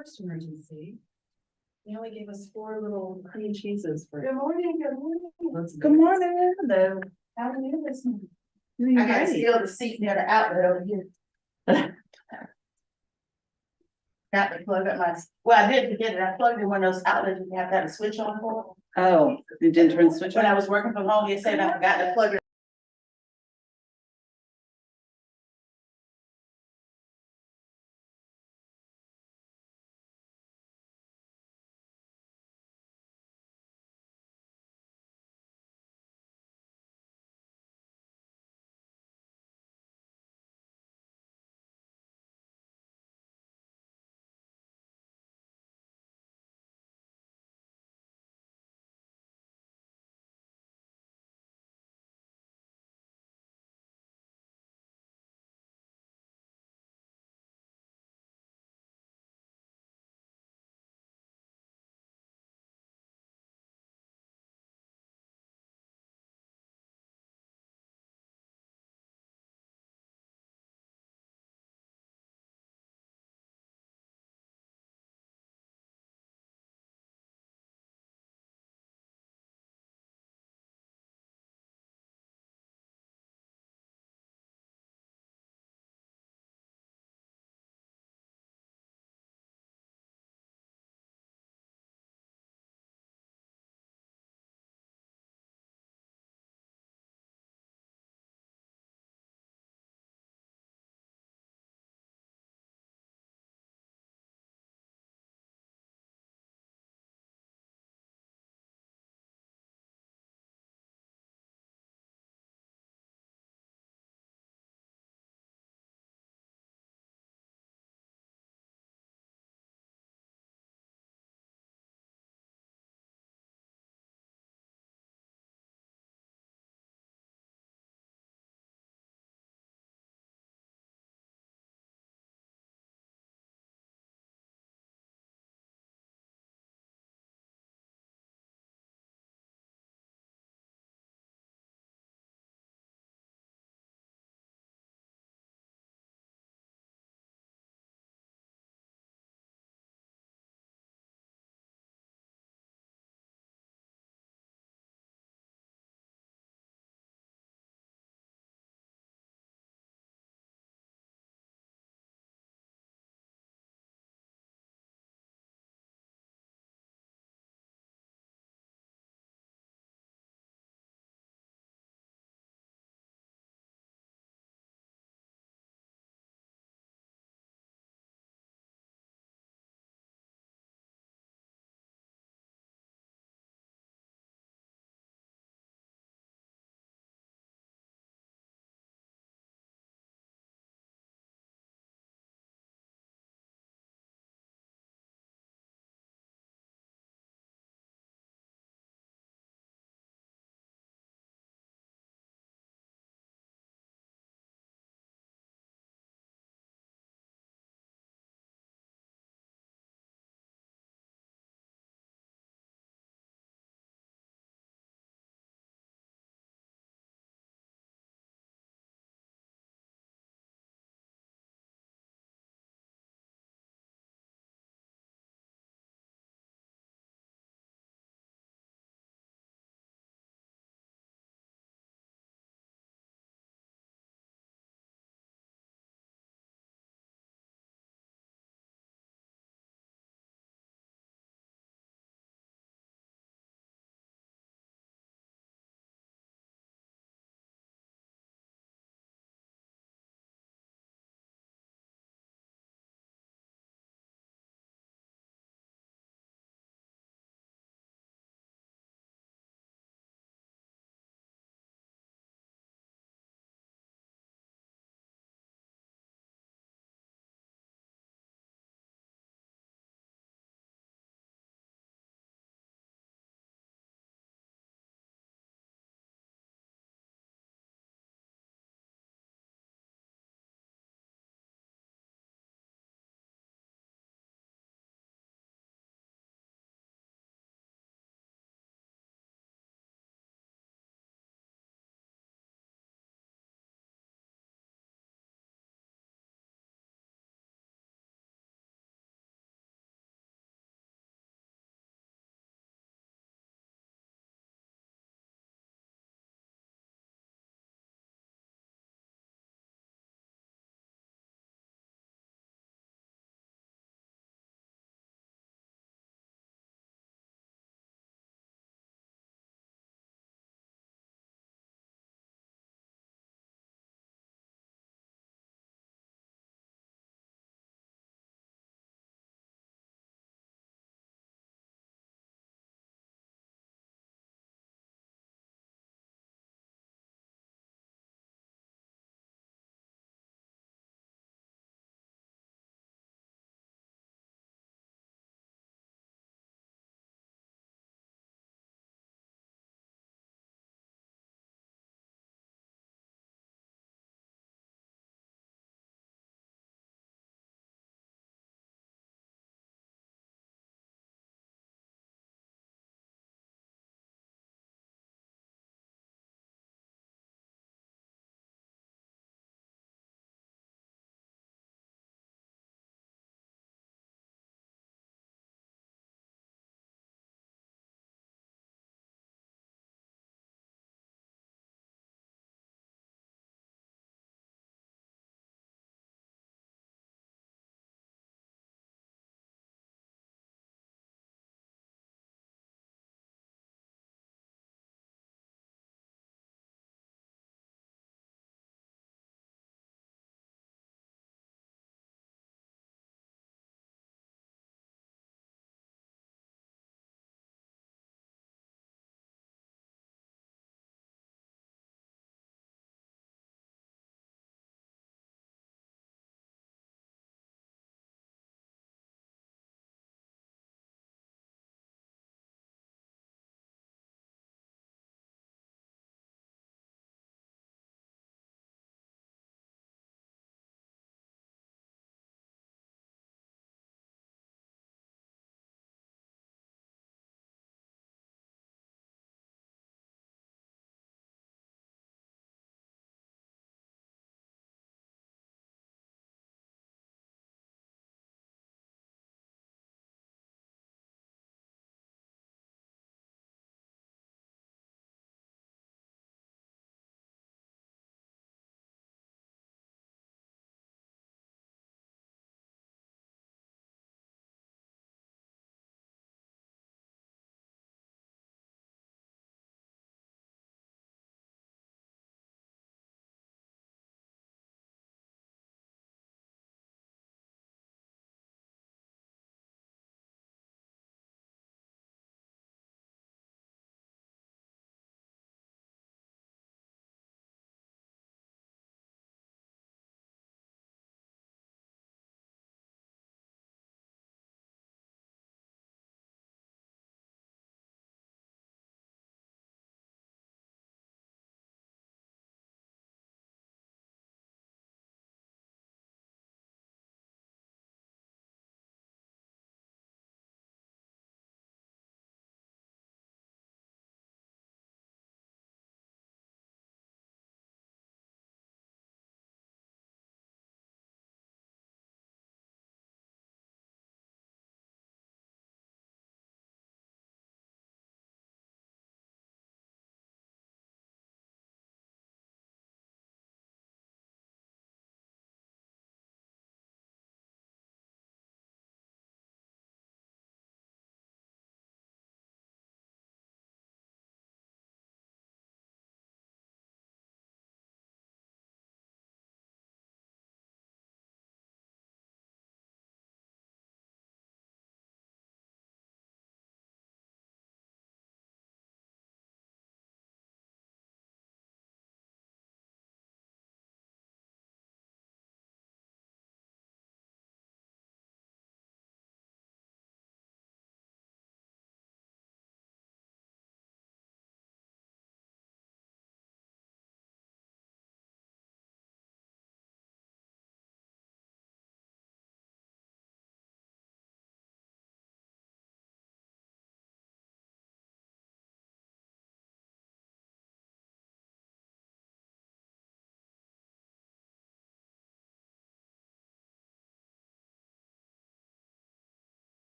first emergency. They only gave us 4 little cream cheeses for. Good morning, good morning. Good morning. Hello. How are you this morning? I gotta steal the seat near the outlet over here. Got to plug up well, I did forget it. I plugged in one of those outlets you have to have a switch on for. Oh, you didn't turn the switch When on? I was working from home, you said I forgot to plug it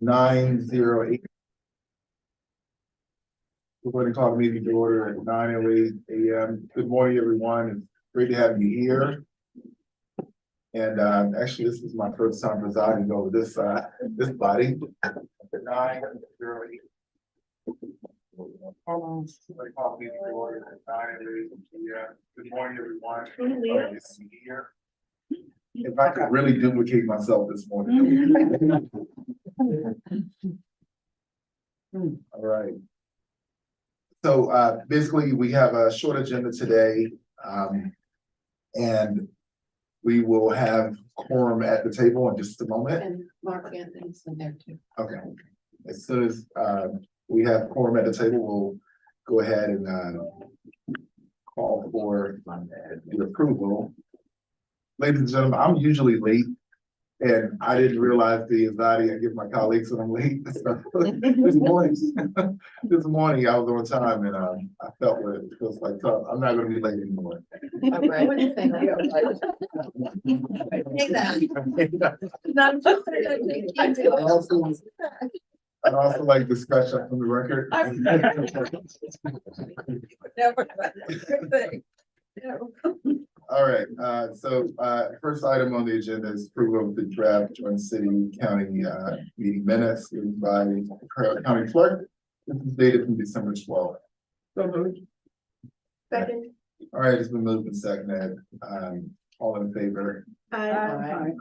9:08. We're going to call the meeting to order at 9:08 a.m. Good morning, everyone. It's great to have you here. And actually, this is my first time presiding over this body. 9:08. Somebody call the meeting to order at 9:08 a.m. Good morning, everyone. Glad to see you here. If I could really duplicate myself this morning. All right. So basically, we have a short agenda today. And we will have quorum at the table in just a moment. And Mark Anthony's in there too. Okay. As soon as we have quorum at the table, we'll go ahead and call for the approval. Ladies and gentlemen, I'm usually late, and I didn't realize the anxiety I give my colleagues when I'm late. So, this morning I was on time, and I felt what it feels like. So I'm not going to be late anymore. All right. Thank you. I'd also like discussion from the record. All right, first item on the agenda is approval of the draft joint city county meeting minutes given by the county clerk. This is dated from December 12th. Second. All right, it's been moved and seconded. All in favor? Aye.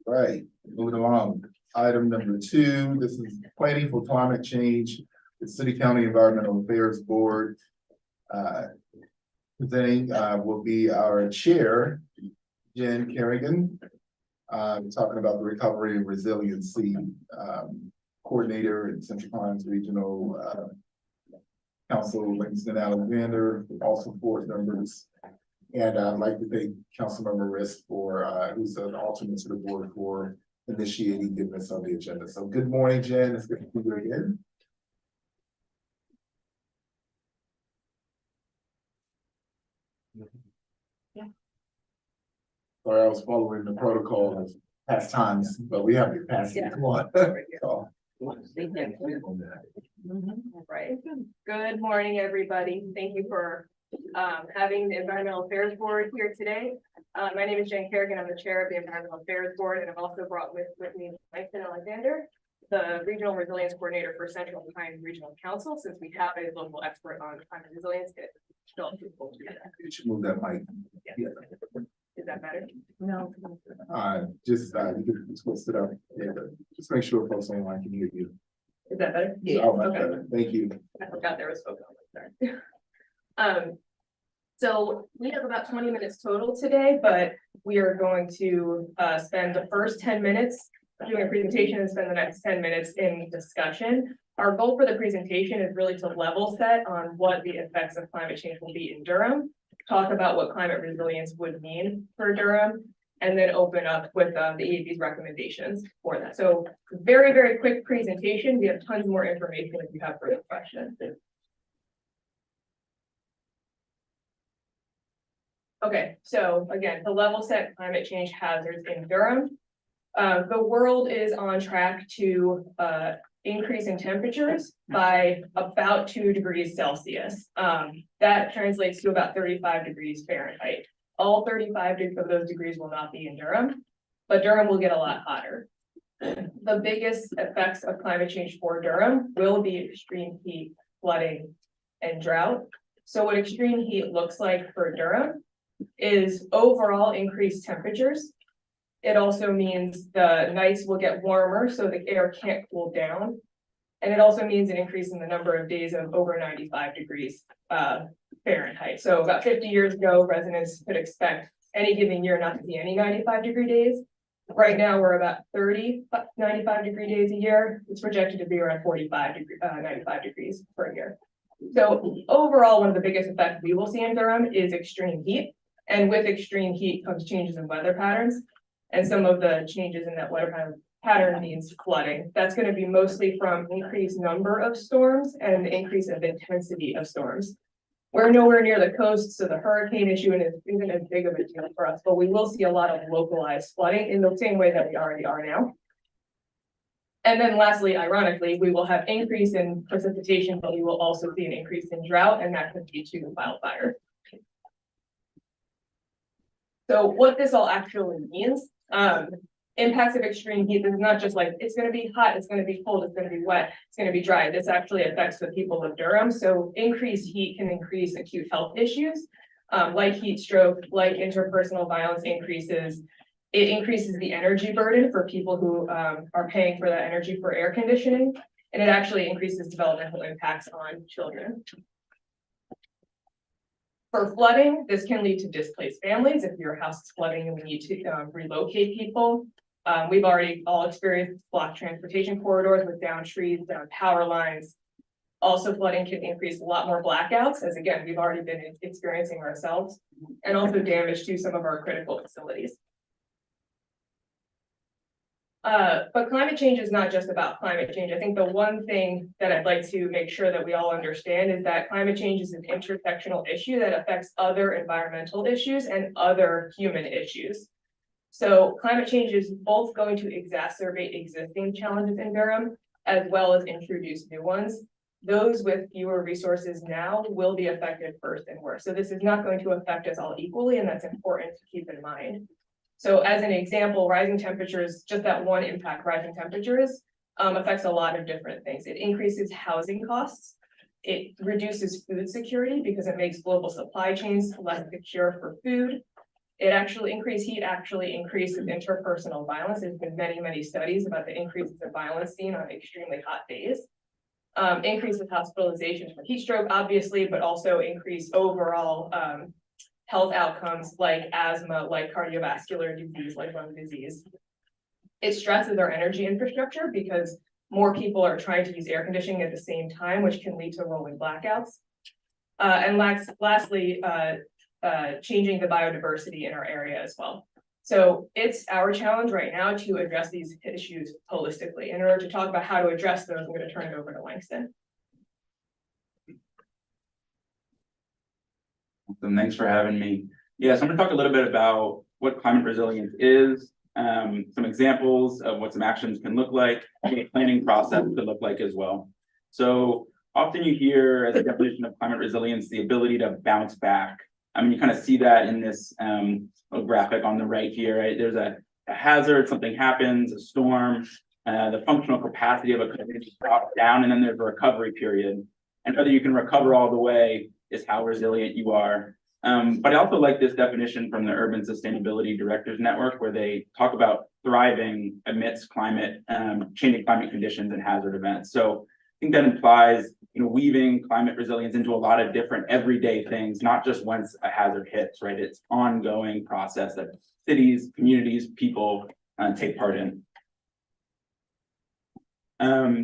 Right, moving along. Item number 2, this is planning for climate change. The City County Environmental Affairs Board. Presenting will be our chair, Jen Kerrigan. Talking about the recovery and resiliency coordinator in Central Pines Regional Council, Langston Alexander, also board members. And I'd like to thank Councilmember Risk for who's an alternate to the board for initiating getting this on the agenda. So good morning, Jen. It's good to see you again. Yeah. Sorry, I was following the protocol of past times, but we have to pass it. Come on. So, Right. Good morning, everybody. Thank you for having the Environmental Affairs Board here today. My name is Jen Kerrigan. I'm the chair of the Environmental Affairs Board, and I've also brought with me Langston Alexander, the Regional Resilience Coordinator for Central Pines Regional Council. Since we have a local expert on climate resilience, it's still people to do that. you should move that mic. Yeah. Is that better? No. Just you can twist it up. Yeah, but just make sure folks online can hear you. Is that better? Oh, much Okay. better. Thank you. I forgot there was spoken on. Sorry. So we have about 20 minutes total today, but we are going to spend the first 10 minutes doing a presentation and spend the next 10 minutes in discussion. Our goal for the presentation is really to level set on what the effects of climate change will be in Durham, talk about what climate resilience would mean for Durham, and then open up with the EAB's recommendations for that. So very, very quick presentation. We have tons more information if you have further questions. Okay, so again, to level set climate change hazards in Durham. The world is on track to increase in temperatures by about 2 degrees Celsius. That translates to about 35 degrees Fahrenheit. All 35 of those degrees will not be in Durham, but Durham will get a lot hotter. The biggest effects of climate change for Durham will be extreme heat, flooding, and drought. So what extreme heat looks like for Durham is overall increased temperatures. It also means the nights will get warmer, so the air can't cool down. And it also means an increase in the number of days of over 95 degrees Fahrenheit. So about 50 years ago, residents could expect any given year not to see any 95-degree days. Right now, we're about 30 95-degree days a year. It's projected to be around 95 degrees per year. So overall, one of the biggest effects we will see in Durham is extreme heat. And with extreme heat comes changes in weather patterns. And some of the changes in that weather pattern means flooding. That's going to be mostly from increased number of storms and the increase of intensity of storms. We're nowhere near the coast, so the hurricane issue isn't as big of a deal for us, but we will see a lot of localized flooding in the same way that we already are now. And then lastly, ironically, we will have increase in precipitation, but we will also see an increase in drought, and that could lead to wildfire. So what this all actually means, impacts of extreme heat is not just like, it's gonna be hot, it's gonna be cold, it's gonna be wet, it's gonna be dry. This actually affects the people of Durham. So increased heat can increase acute health issues, like heat stroke, like interpersonal violence increases. It increases the energy burden for people who are paying for that energy for air conditioning, and it actually increases developmental impacts on children. For flooding, this can lead to displaced families if your house is flooding and we need to relocate people. We've already all experienced blocked transportation corridors with downed trees, down power lines. Also, flooding can increase a lot more blackouts, as again, we've already been experiencing ourselves, and also damage to some of our critical facilities. But climate change is not just about climate change. I think the one thing that I'd like to make sure that we all understand is that climate change is an intersectional issue that affects other environmental issues and other human issues. So climate change is both going to exacerbate existing challenges in Durham, as well as introduce new ones. Those with fewer resources now will be affected first and worst. So this is not going to affect us all equally, and that's important to keep in mind. So as an example, rising temperatures, just that one impact, rising temperatures, affects a lot of different things. It increases housing costs. It reduces food security because it makes global supply chains less secure for food. It actually increases interpersonal violence. There's been many, many studies about the increases of violence seen on extremely hot days. Increases hospitalizations for heat stroke, obviously, but also increase overall health outcomes like asthma, like cardiovascular disease, like lung disease. It stresses our energy infrastructure because more people are trying to use air conditioning at the same time, which can lead to rolling blackouts. And lastly, changing the biodiversity in our area as well. So it's our challenge right now to address these issues holistically. In order to talk about how to address those, I'm going to turn it over to Langston. Awesome. Thanks for having me. Yeah, so I'm going to talk a little bit about what climate resilience is, some examples of what some actions can look like, what a planning process could look like as well. So often you hear as a definition of climate resilience, the ability to bounce back. I mean, you kind of see that in this little graphic on the right here, right? There's a hazard, something happens, a storm, the functional capacity of a community drops down, and then there's a recovery period. And whether you can recover all the way is how resilient you are. But I also like this definition from the Urban Sustainability Directors Network, where they talk about thriving amidst changing climate conditions and hazard events. So I think that implies, weaving climate resilience into a lot of different everyday things, not just once a hazard hits, right? It's ongoing process that cities, communities, people take part in.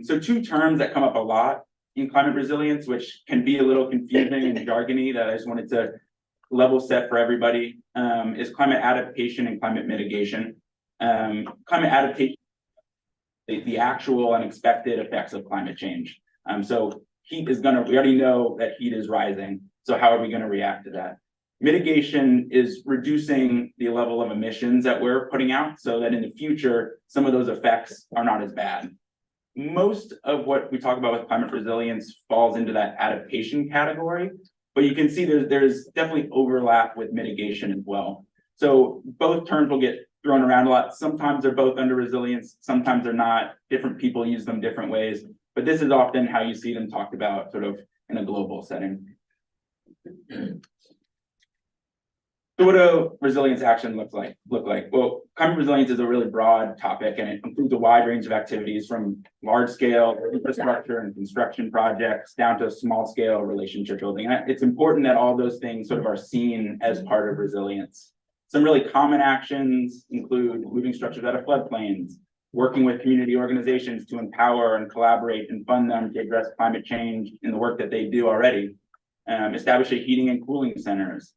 So two terms that come up a lot in climate resilience, which can be a little confusing and jargony, that I just wanted to level set for everybody, is climate adaptation and climate mitigation. Climate adaptation, the actual unexpected effects of climate change. So heat is we already know that heat is rising. So how are we going to react to that? Mitigation is reducing the level of emissions that we're putting out so that in the future, some of those effects are not as bad. Most of what we talk about with climate resilience falls into that adaptation category, but you can see there's definitely overlap with mitigation as well. So both terms will get thrown around a lot. Sometimes they're both under resilience, sometimes they're not. Different people use them different ways, but this is often how you see them talked about sort of in a global setting. So what do resilience action look like? Well, climate resilience is a really broad topic, and it includes a wide range of activities from large scale infrastructure and construction projects down to small scale relationship building. And it's important that all those things sort of are seen as part of resilience. Some really common actions include moving structures out of floodplains, working with community organizations to empower and collaborate and fund them to address climate change in the work that they do already, establishing heating and cooling centers,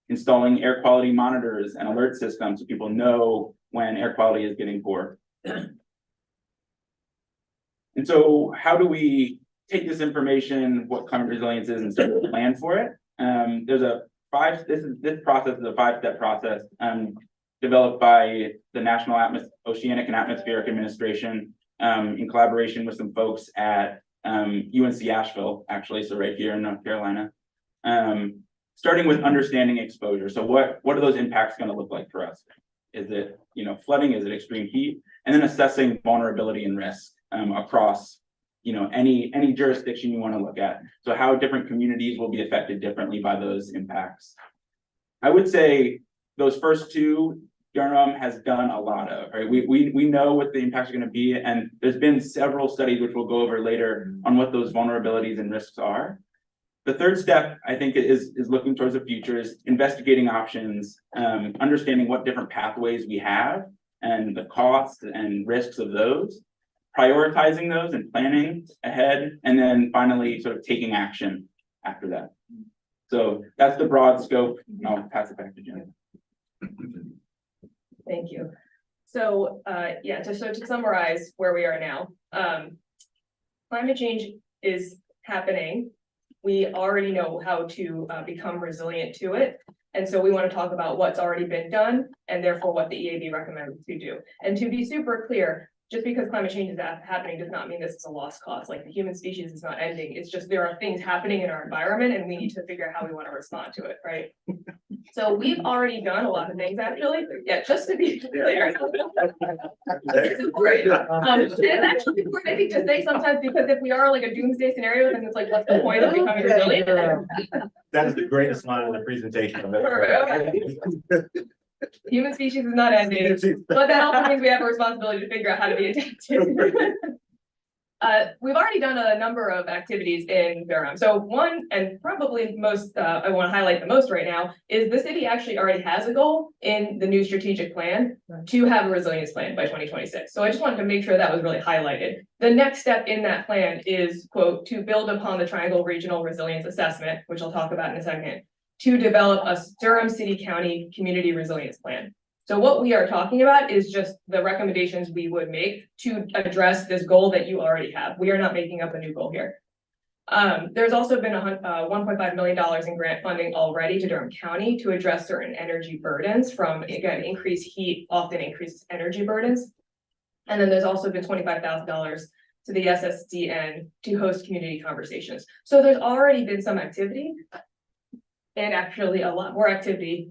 installing air quality monitors and alert systems so people know when air quality is getting poor. And so how do we take this information, what climate resilience is, and start to plan for it? This process is a 5-step process developed by the National Oceanic and Atmospheric Administration. in collaboration with some folks at UNC Asheville, actually, so right here in North Carolina. Starting with understanding exposure. So what are those impacts going to look like for us? Is it, flooding? Is it extreme heat? And then assessing vulnerability and risk across, any jurisdiction you want to look at. So how different communities will be affected differently by those impacts. I would say those first two, Durham has done a lot of, right? We know what the impacts are going to be, and there's been several studies which we'll go over later on what those vulnerabilities and risks are. The third step, I think, is looking towards the future, is investigating options, understanding what different pathways we have and the costs and risks of those, prioritizing those and planning ahead, and then finally sort of taking action after that. So that's the broad scope. I'll pass it back to Jen. Thank you. So, to summarize where we are now, climate change is happening. We already know how to become resilient to it. And so we want to talk about what's already been done and therefore what the EAB recommends to do. And to be super clear, just because climate change is happening does not mean this is a lost cause. Like the human species is not ending. It's just there are things happening in our environment and we need to figure out how we want to respond to it, right? So we've already done a lot of things actually. Yeah, just to be clear. It's important. It's actually important, I think, to say sometimes, because if we are like a doomsday scenario, then it's like, what's the point of becoming resilient? That is the greatest line in the presentation of it. Human species is not ending, but that also means we have a responsibility to figure out how to be adapted. We've already done a number of activities in Durham. So one, and probably most, I want to highlight the most right now, is the city actually already has a goal in the new strategic plan to have a resilience plan by 2026. So I just wanted to make sure that was really highlighted. The next step in that plan is, quote, to build upon the Triangle Regional Resilience Assessment, which I'll talk about in a second, to develop a Durham City County Community Resilience Plan. So what we are talking about is just the recommendations we would make to address this goal that you already have. We are not making up a new goal here. There's also been $1.5 million in grant funding already to Durham County to address certain energy burdens from, again, increased heat often increases energy burdens. And then there's also been $25,000 to the SSDN to host community conversations. So there's already been some activity, and actually a lot more activity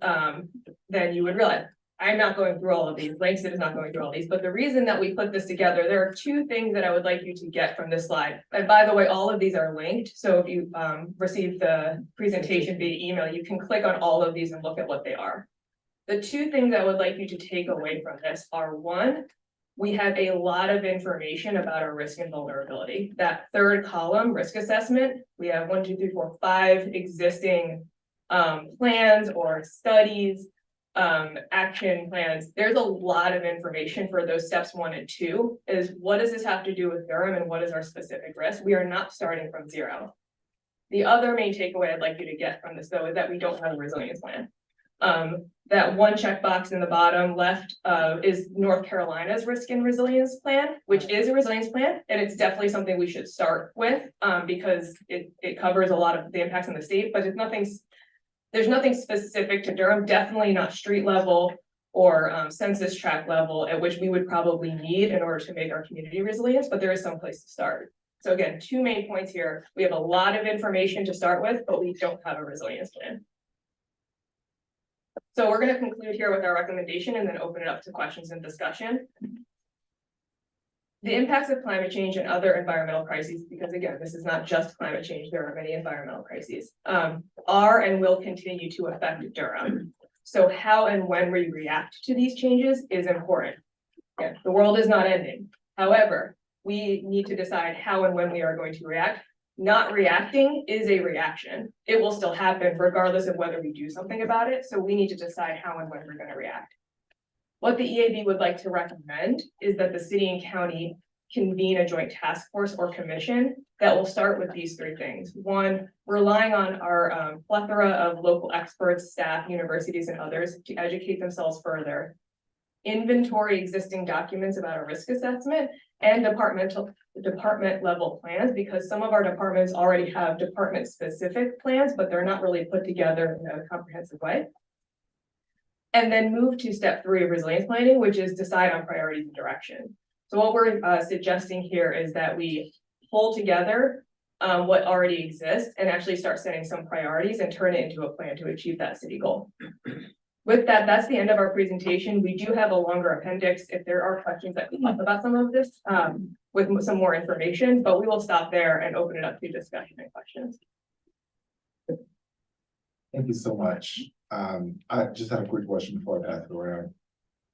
than you would realize. I'm not going through all of these, Langston is not going through all these, but the reason that we put this together, there are two things that I would like you to get from this slide. And by the way, all of these are linked. So if you receive the presentation via email, you can click on all of these and look at what they are. The two things I would like you to take away from this are, one, we have a lot of information about our risk and vulnerability. That third column, risk assessment, we have 1, 2, 3, 4, 5 existing plans or studies, action plans. There's a lot of information for those steps 1 and 2, is what does this have to do with Durham and what is our specific risk? We are not starting from zero. The other main takeaway I'd like you to get from this though is that we don't have a resilience plan. That one checkbox in the bottom left is North Carolina's risk and resilience plan, which is a resilience plan, and it's definitely something we should start with because it covers a lot of the impacts on the state, but there's nothing specific to Durham, definitely not street level or census tract level, at which we would probably need in order to make our community resilient, but there is some place to start. So again, two main points here. We have a lot of information to start with, but we don't have a resilience plan. So we're going to conclude here with our recommendation and then open it up to questions and discussion. The impacts of climate change and other environmental crises, because again, this is not just climate change, there are many environmental crises, are and will continue to affect Durham. So how and when we react to these changes is important. Again, the world is not ending. However, we need to decide how and when we are going to react. Not reacting is a reaction. It will still happen regardless of whether we do something about it. So we need to decide how and when we're going to react. What the EAB would like to recommend is that the city and county convene a joint task force or commission that will start with these three things. One, relying on our plethora of local experts, staff, universities, and others to educate themselves further. Inventory existing documents about our risk assessment and department level plans, because some of our departments already have department specific plans, but they're not really put together in a comprehensive way. And then move to step 3 of resilience planning, which is decide on priorities and direction. So what we're suggesting here is that we pull together what already exists and actually start setting some priorities and turn it into a plan to achieve that city goal. With that, that's the end of our presentation. We do have a longer appendix if there are questions that come up about some of this with some more information, but we will stop there and open it up to discussion and questions. Thank you so much. I just had a quick question before I pass it around.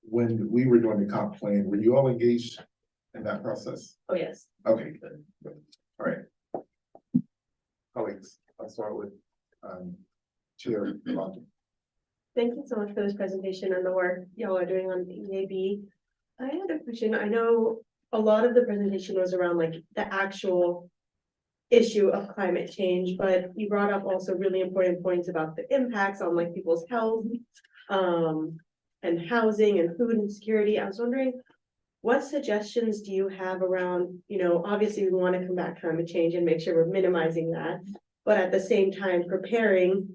When we were doing the comp plan, were you all engaged in that process? Oh, yes. Okay, good. All right. Colleagues, I'll start with Chair Lofton. Thank you so much for this presentation and the work y'all are doing on EAB. I had a question. I know a lot of the presentation was around like the actual issue of climate change, but you brought up also really important points about the impacts on like people's health, and housing and food insecurity. I was wondering, what suggestions do you have around, you know, obviously we want to combat climate change and make sure we're minimizing that, but at the same time preparing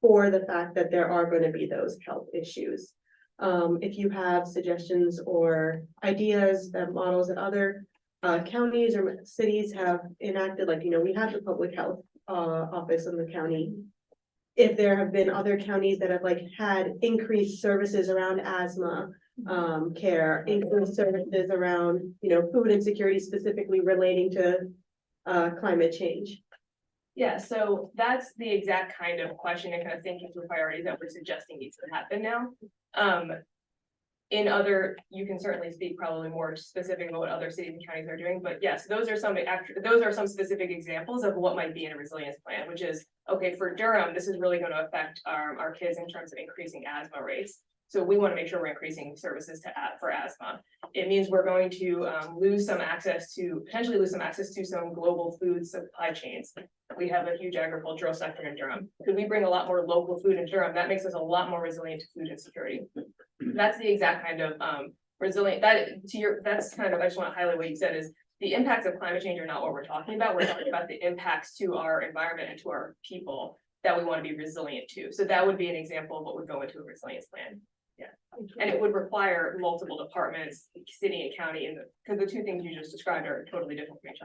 for the fact that there are going to be those health issues. If you have suggestions or ideas that models that other counties or cities have enacted, like, you know, we have the public health office in the county. If there have been other counties that have like had increased services around asthma care, increased services around, you know, food insecurity specifically relating to climate change. Yeah, so that's the exact kind of question and kind of thinking through priorities that we're suggesting needs to happen now. In other, you can certainly speak probably more specific about what other cities and counties are doing, but yes, those are some specific examples of what might be in a resilience plan, which is, okay, for Durham, this is really going to affect our kids in terms of increasing asthma rates. So we want to make sure we're increasing services for asthma. It means we're going to potentially lose some access to some global food supply chains. We have a huge agricultural sector in Durham. Could we bring a lot more local food in Durham? That makes us a lot more resilient to food insecurity. That's the exact kind of resilient, that's kind of, I just want to highlight what you said is the impacts of climate change are not what we're talking about. We're talking about the impacts to our environment and to our people that we want to be resilient to. So that would be an example of what would go into a resilience plan. Yeah, and it would require multiple departments, city and county, and because the two things you just described are totally different from each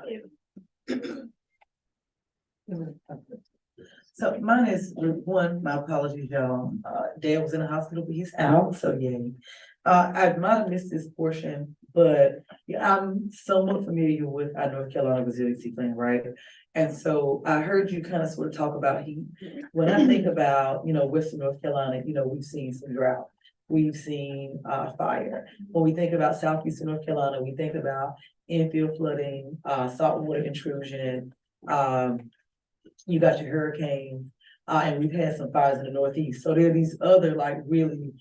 other. So mine is one, my apologies, y'all. Dad was in the hospital, but he's out, so yay. I might have missed this portion, but yeah, I'm somewhat familiar with our North Carolina resiliency plan, right? And so I heard you kind of sort of talk about heat. When I think about, you know, Western North Carolina, you know, we've seen some drought. We've seen fire. When we think about Southeastern North Carolina, we think about infield flooding, saltwater intrusion, you got your hurricanes, and we've had some fires in the Northeast. So there are these other like really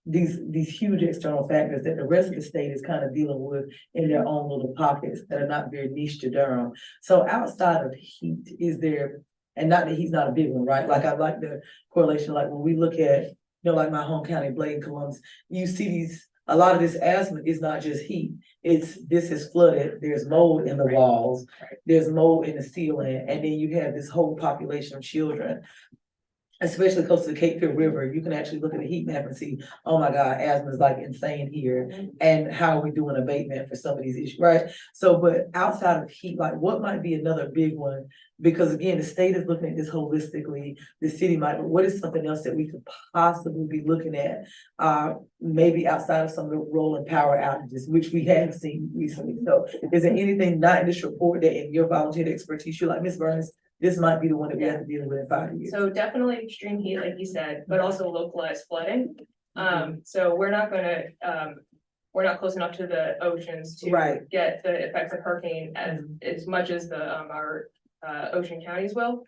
these huge external factors that the rest of the state is kind of dealing with in their own little pockets that are not very niche to Durham. So outside of heat, is there, and not that he's not a big one, right? Like I like the correlation, like when we look at, you know, like my home county, Bladen, Columbus, you see these, a lot of this asthma is not just heat. This is flooded, there's mold in the walls, there's mold in the ceiling, and then you have this whole population of children, especially close to the Cape Fear River. You can actually look at the heat map and see, oh my God, asthma is like insane here. And how are we doing abatement for some of these issues, right? So, but outside of heat, like what might be another big one? Because again, the state is looking at this holistically, the city might, but what is something else that we could possibly be looking at? Maybe outside of some of the rolling power outages, which we have seen recently. So is there anything not in this report that in your volunteer expertise, you're like, Ms. Burns, this might be the one that we have to deal with in 5 years? So definitely extreme heat, like you said, but also localized flooding. So we're not gonna, we're not close enough to the oceans to get the effects of hurricane as much as our ocean counties will.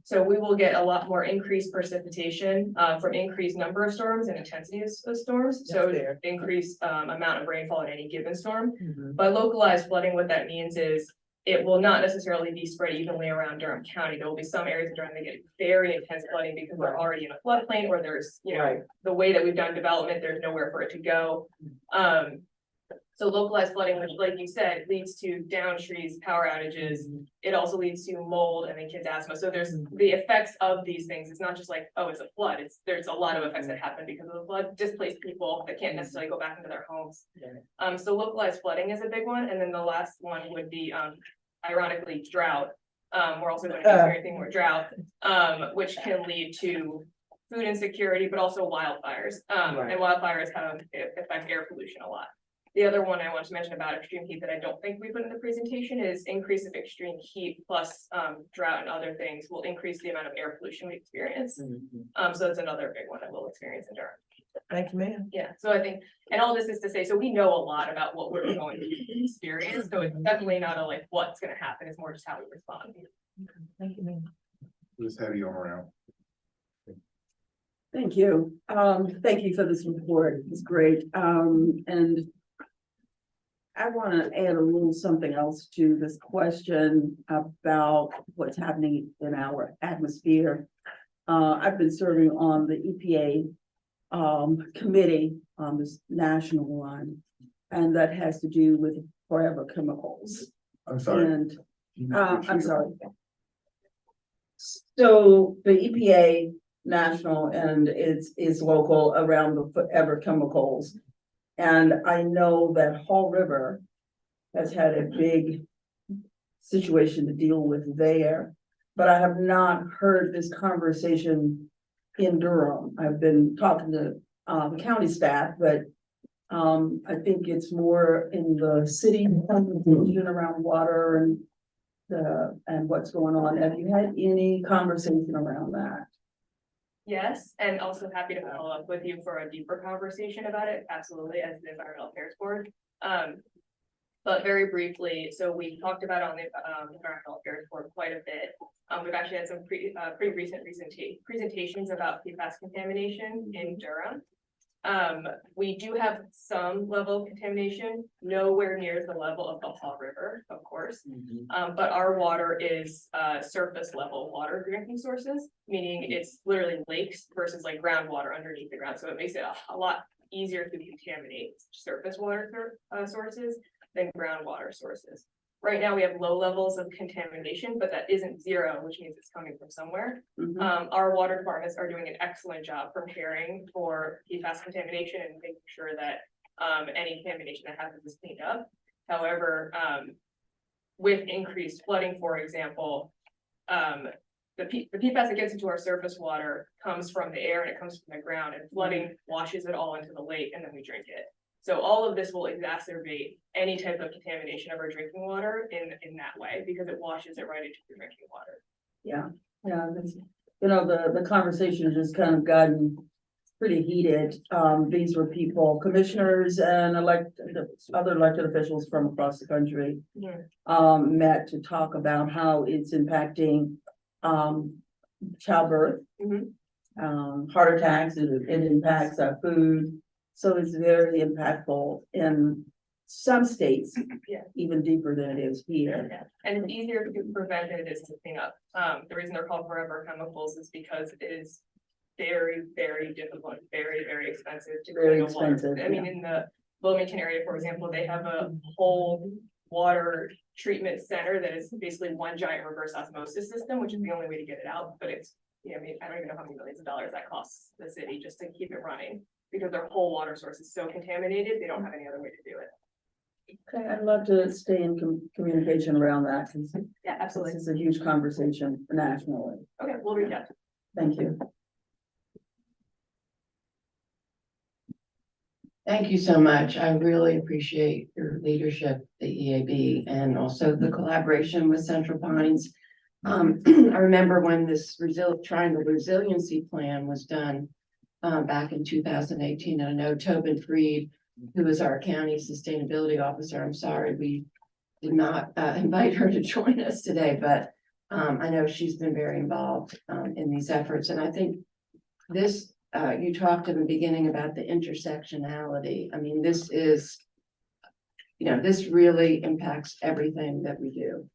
So we will get a lot more increased precipitation from increased number of storms and intensity of storms. So increased amount of rainfall in any given storm. But localized flooding, what that means is it will not necessarily be spread evenly around Durham County. There will be some areas in Durham that get very intense flooding because we're already in a floodplain, or there's, you know, the way that we've done development, there's nowhere for it to go. So localized flooding, which like you said, leads to down trees, power outages. It also leads to mold and then kids' asthma. So there's the effects of these things. It's not just like, oh, it's a flood. There's a lot of effects that happen because of the flood, displaced people that can't necessarily go back into their homes. So localized flooding is a big one. And then the last one would be, ironically, drought. We're also going to be experiencing more drought, which can lead to food insecurity, but also wildfires. And wildfires have affect air pollution a lot. The other one I want to mention about extreme heat that I don't think we put in the presentation is increase of extreme heat plus drought and other things will increase the amount of air pollution we experience. So that's another big one that we'll experience in Durham. Thank you, ma'am. Yeah, so I think, and all this is to say, so we know a lot about what we're going to experience, so it's definitely not a like what's gonna happen, it's more just how we respond. Thank you, ma'am. Who's heavy on around? Thank you. Thank you for this report. It's great. And I want to add a little something else to this question about what's happening in our atmosphere. I've been serving on the EPA committee on this national one, and that has to do with forever chemicals. I'm sorry. And I'm sorry. So the EPA national and is local around the forever chemicals. And I know that Hall River has had a big situation to deal with there, but I have not heard this conversation in Durham. I've been talking to the county staff, but I think it's more in the city conversation around water and what's going on. Have you had any conversation around that? Yes, and also happy to follow up with you for a deeper conversation about it, absolutely, as the Environmental Affairs Board. But very briefly, so we talked about on the Environmental Affairs Board quite a bit. We've actually had some pretty recent presentations about PFAS contamination in Durham. We do have some level of contamination, nowhere near the level of the Hall River, of course. But our water is surface level water drinking sources, meaning it's literally lakes versus like groundwater underneath the ground. So it makes it a lot easier to contaminate surface water sources than groundwater sources. Right now, we have low levels of contamination, but that isn't zero, which means it's coming from somewhere. Our water departments are doing an excellent job preparing for PFAS contamination and making sure that any contamination that happens is cleaned up. However, with increased flooding, for example, the PFAS that gets into our surface water comes from the air and it comes from the ground, and flooding washes it all into the lake and then we drink it. So all of this will exacerbate any type of contamination of our drinking water in that way, because it washes it right into your drinking water. Yeah, that's, you know, the conversation has just kind of gotten pretty heated. These were people, commissioners and other elected officials from across the country. Met to talk about how it's impacting childbirth, heart attacks, it impacts our food. So it's very impactful in some states, even deeper than it is here. And it's easier to prevent than it is to clean up. The reason they're called forever chemicals is because it is very, very difficult, very, very expensive to Very clean the water. expensive, I mean, in the Wilmington area, for example, they have a whole water treatment center that is basically one giant reverse osmosis system, which is the only way to get it out. But it's, I mean, I don't even know how many millions of dollars that costs the city just to keep it running, because their whole water source is so contaminated, they don't have any other way to do it. Okay, I'd love to stay in communication around that, because Yeah, absolutely. this is a huge conversation nationally. Okay, we'll reach out. Thank you. Thank you so much. I really appreciate your leadership, the EAB, and also the collaboration with Central Pines. I remember when this Triangle Resiliency Plan was done back in 2018. And I know Tobin Freed, who is our county sustainability officer, I'm sorry we did not invite her to join us today, but I know she's been very involved in these efforts. And I think this, you talked in the beginning about the intersectionality. I mean, this is, you know, this really impacts everything that we do,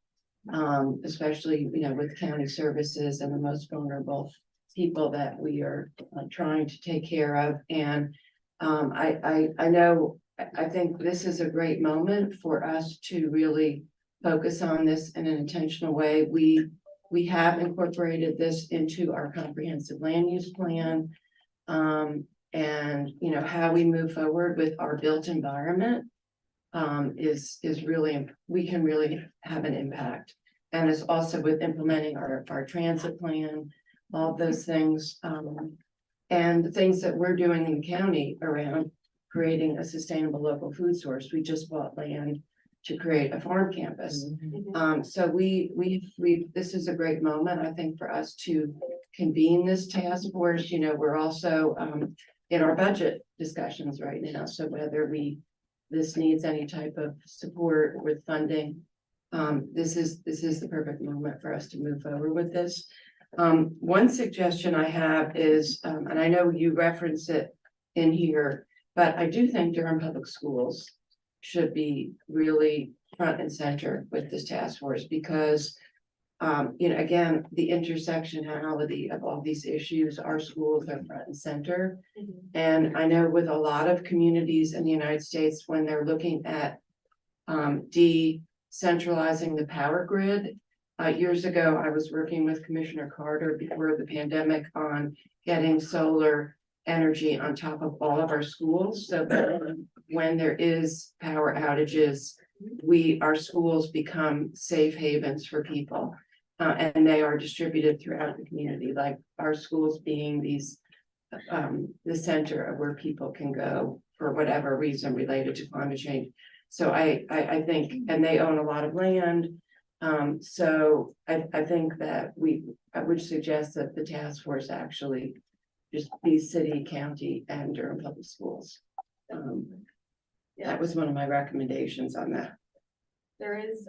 especially, you know, with county services and the most vulnerable people that we are trying to take care of. And I know I think this is a great moment for us to really focus on this in an intentional way. We have incorporated this into our comprehensive land use plan. And you know, how we move forward with our built environment is really, we can really have an impact. And it's also with implementing our transit plan, all those things, and the things that we're doing in the county around creating a sustainable local food source. We just bought land to create a farm campus. So this is a great moment, I think, for us to convene this task force. You know, we're also in our budget discussions right now. So whether this needs any type of support with funding, this is the perfect moment for us to move forward with this. One suggestion I have is, and I know you reference it in here, but I do think Durham Public Schools should be really front and center with this task force because, you know, again, the intersectionality of all these issues, our schools are front and center. And I know with a lot of communities in the United States, when they're looking at decentralizing the power grid, years ago, I was working with Commissioner Carter before the pandemic on getting solar energy on top of all of our schools. So that when there is power outages, our schools become safe havens for people. And they are distributed throughout the community, like our schools being the center of where people can go for whatever reason related to climate change. So I think, and they own a lot of land. So I think that I would suggest that the task force actually just be city, county, and Durham Public Schools. That was one of my recommendations on that. There is,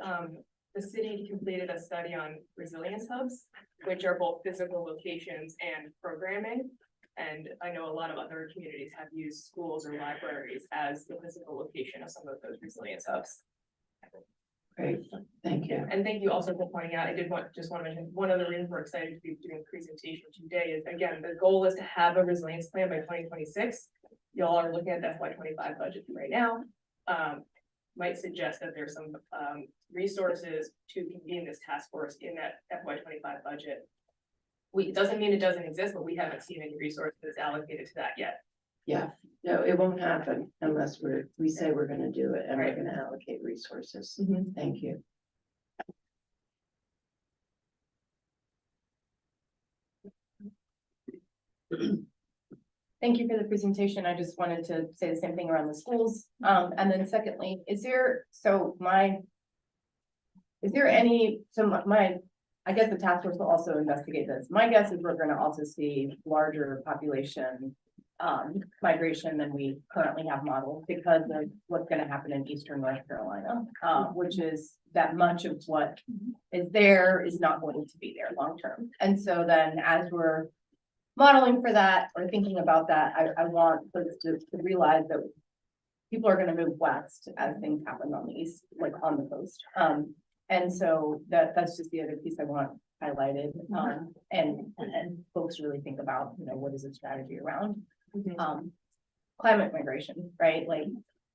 the city completed a study on resilience hubs, which are both physical locations and programming. And I know a lot of other communities have used schools or libraries as the physical location of some of those resilience hubs. Great, thank you. And thank you also for pointing out, I just want to mention, one other reason we're excited to be doing a presentation today is, again, the goal is to have a resilience plan by 2026. Y'all are looking at the FY25 budget right now. Might suggest that there's some resources to convene this task force in that FY25 budget. It doesn't mean it doesn't exist, but we haven't seen any resources allocated to that yet. Yeah, no, it won't happen unless we say we're gonna do it and we're gonna allocate resources. Thank you. Thank you for the presentation. I just wanted to say the same thing around the schools. And then secondly, I guess the task force will also investigate this. My guess is we're gonna also see larger population migration than we currently have modeled because of what's gonna happen in Eastern North Carolina, which is that much of what is there is not going to be there long term. And so then as we're modeling for that or thinking about that, I want folks to realize that people are gonna move west as things happen on the east, like on the coast. And so that's just the other piece I want highlighted, and folks really think about, you know, what is the strategy around climate migration, right? Like,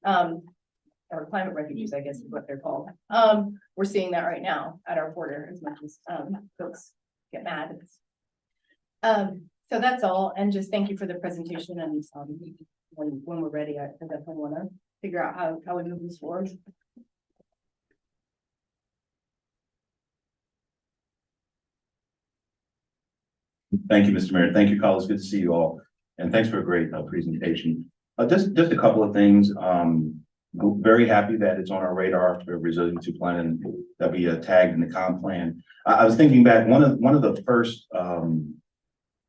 or climate refugees, I guess is what they're called. We're seeing that right now at our border as much as folks get mad. So that's all, and just thank you for the presentation, and when we're ready, I definitely want to figure out how we move this forward. Thank you, Mr. Mayor. Thank you, colleagues. Good to see you all. And thanks for a great presentation. Just a couple of things. Very happy that it's on our radar for resiliency plan and that we tagged in the comp plan. I was thinking back, one of the first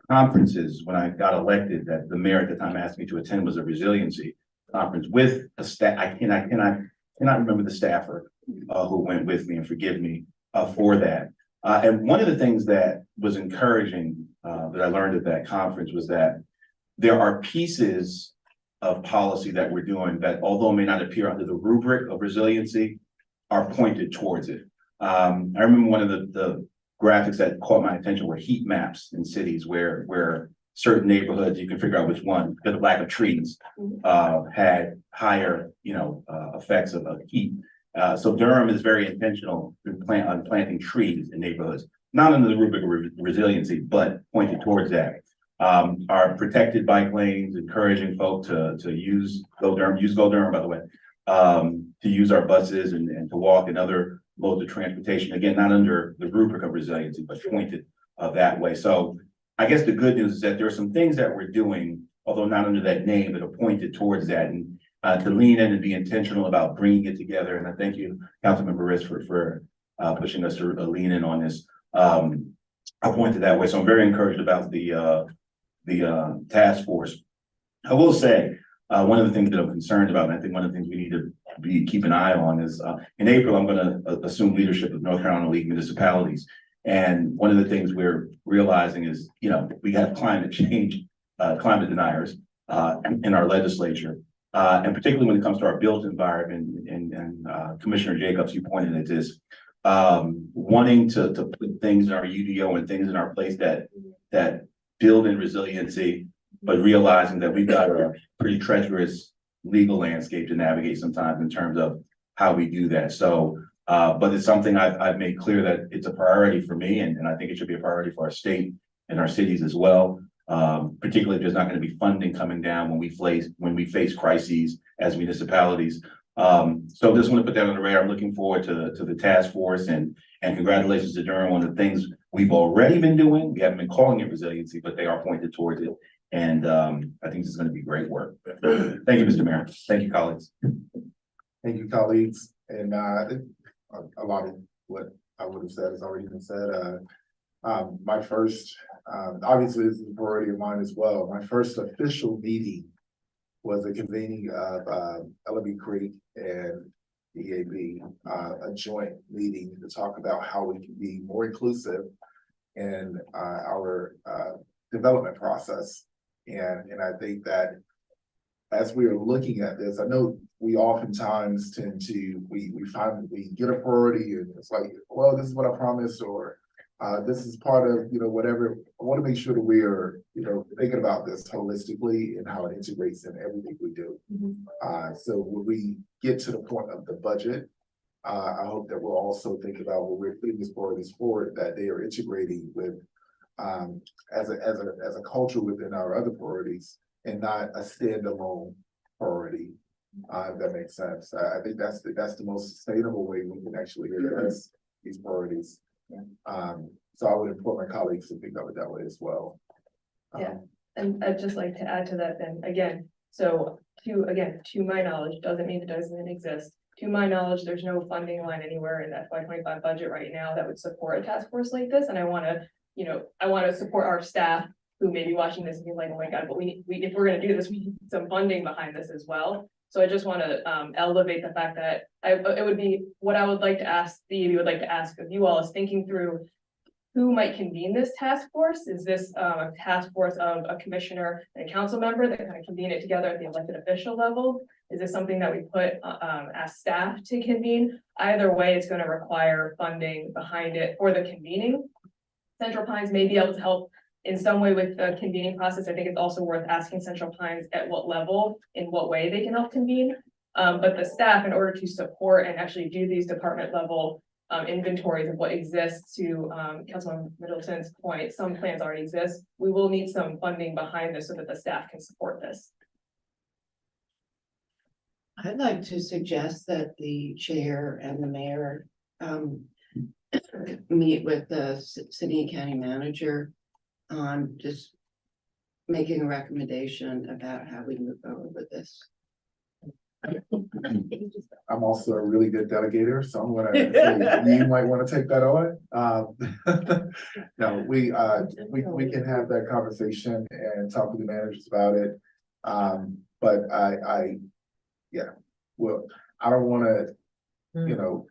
conferences when I got elected that the mayor at the time asked me to attend was a resiliency conference with a staff. I cannot remember the staffer who went with me, and forgive me for that. And one of the things that was encouraging that I learned at that conference was that there are pieces of policy that we're doing that, although may not appear under the rubric of resiliency, are pointed towards it. I remember one of the graphics that caught my attention were heat maps in cities where certain neighborhoods, you can figure out which one, because of lack of trees, had higher, effects of heat. So Durham is very intentional on planting trees in neighborhoods, not under the rubric of resiliency, but pointed towards that. Our protected bike lanes, encouraging folk to use Go Durham, by the way, to use our buses and to walk and other modes of transportation, again, not under the rubric of resiliency, but pointed that way. So I guess the good news is that there are some things that we're doing, although not under that name, that are pointed towards that, and to lean in and be intentional about bringing it together. And I thank you, Councilmember Riss, for pushing us to lean in on this. I pointed that way, so I'm very encouraged about the task force. I will say, one of the things that I'm concerned about, and I think one of the things we need to keep an eye on is, in April, I'm gonna assume leadership of North Carolina League Municipalities. And one of the things we're realizing is, we have climate change, climate deniers, in our legislature. And particularly when it comes to our built environment, and Commissioner Jacobs, you pointed at this, wanting to put things in our UDO and things in our place that build in resiliency, but realizing that we've got a pretty treacherous legal landscape to navigate sometimes in terms of how we do that. So, but it's something I've made clear that it's a priority for me, and I think it should be a priority for our state and our cities as well. Particularly if there's not going to be funding coming down when we face crises as municipalities. So just want to put that on the radar. I'm looking forward to the task force, and congratulations to Durham on the things we've already been doing. We haven't been calling it resiliency, but they are pointed towards it. And I think this is going to be great work. Thank you, Mr. Mayor. Thank you, colleagues. Thank you, colleagues. And a lot of what I would have said has already been said. My first, obviously this is a priority of mine as well. My first official meeting was a convening of Ellaby Creek and EAB, a joint meeting to talk about how we can be more inclusive in our development process. And I think that as we are looking at this, I know we oftentimes tend to, we get a priority and it's like, well, this is what I promised, or this is part of, whatever. I want to make sure that we are, thinking about this holistically and how it integrates in everything we do. So when we get to the point of the budget, I hope that we'll also think about when we're putting these priorities forward, that they are integrating with, as a culture within our other priorities, and not a standalone priority. If that makes sense. I think that's the most sustainable way we can actually address these priorities. So I would implore my colleagues to think of it that way as well. Yeah. And I'd just like to add to that then, again, so to my knowledge, doesn't mean it doesn't exist. To my knowledge, there's no funding line anywhere in that FY25 budget right now that would support a task force like this. And I want to support our staff who may be watching this and be like, oh my God, but if we're going to do this, we need some funding behind this as well. So I just want to elevate the fact that it would be what I would like to ask, the EAB would like to ask of you all is thinking through who might convene this task force. Is this a task force of a commissioner and a council member that kind of convene it together at the elected official level? Is this something that we put as staff to convene? Either way, it's going to require funding behind it for the convening. Central Pines may be able to help in some way with the convening process. I think it's also worth asking Central Pines at what level, in what way they can help convene. But the staff, in order to support and actually do these department level inventories of what exists, to Councilman Middleton's point, some plans already exist. We will need some funding behind this so that the staff can support this. I'd like to suggest that the chair and the mayor meet with the city and county manager on just making a recommendation about how we move forward with this. I'm also a really good delegator, so I'm gonna say you might want to take that on. No, we can have that conversation and talk to the managers about it. But well, I don't want to, you know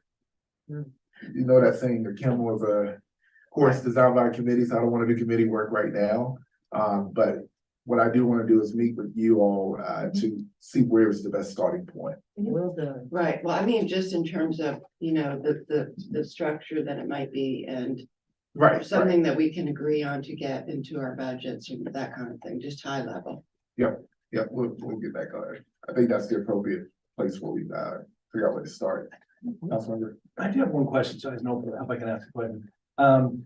that saying, the Kim was a course designed by committees. I don't want to do committee work right now. But what I do want to do is meet with you all to see where is the best starting point. Well done. Right, well, I mean, just in terms of, the structure that it might be, and Right, something that we can agree on to get into our budgets and that kind of thing, just high level. yeah, we'll get that going. I think that's the appropriate place where we, figure out where to start. Councilmember? I do have one question, so I don't know if I can ask a question.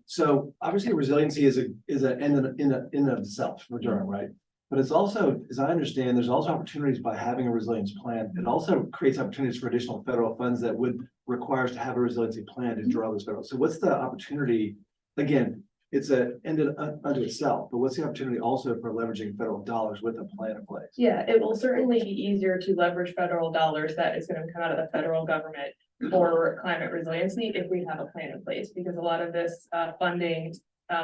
So obviously resiliency is an end in of itself for Durham, right? But it's also, as I understand, there's also opportunities by having a resilience plan. It also creates opportunities for additional federal funds that would require us to have a resiliency plan to draw this federal. So what's the opportunity? Again, it's an end unto itself, but what's the opportunity also for leveraging federal dollars with a plan in place? Yeah, it will certainly be easier to leverage federal dollars that is gonna come out of the federal government for climate resiliency if we have a plan in place, because a lot of this funding,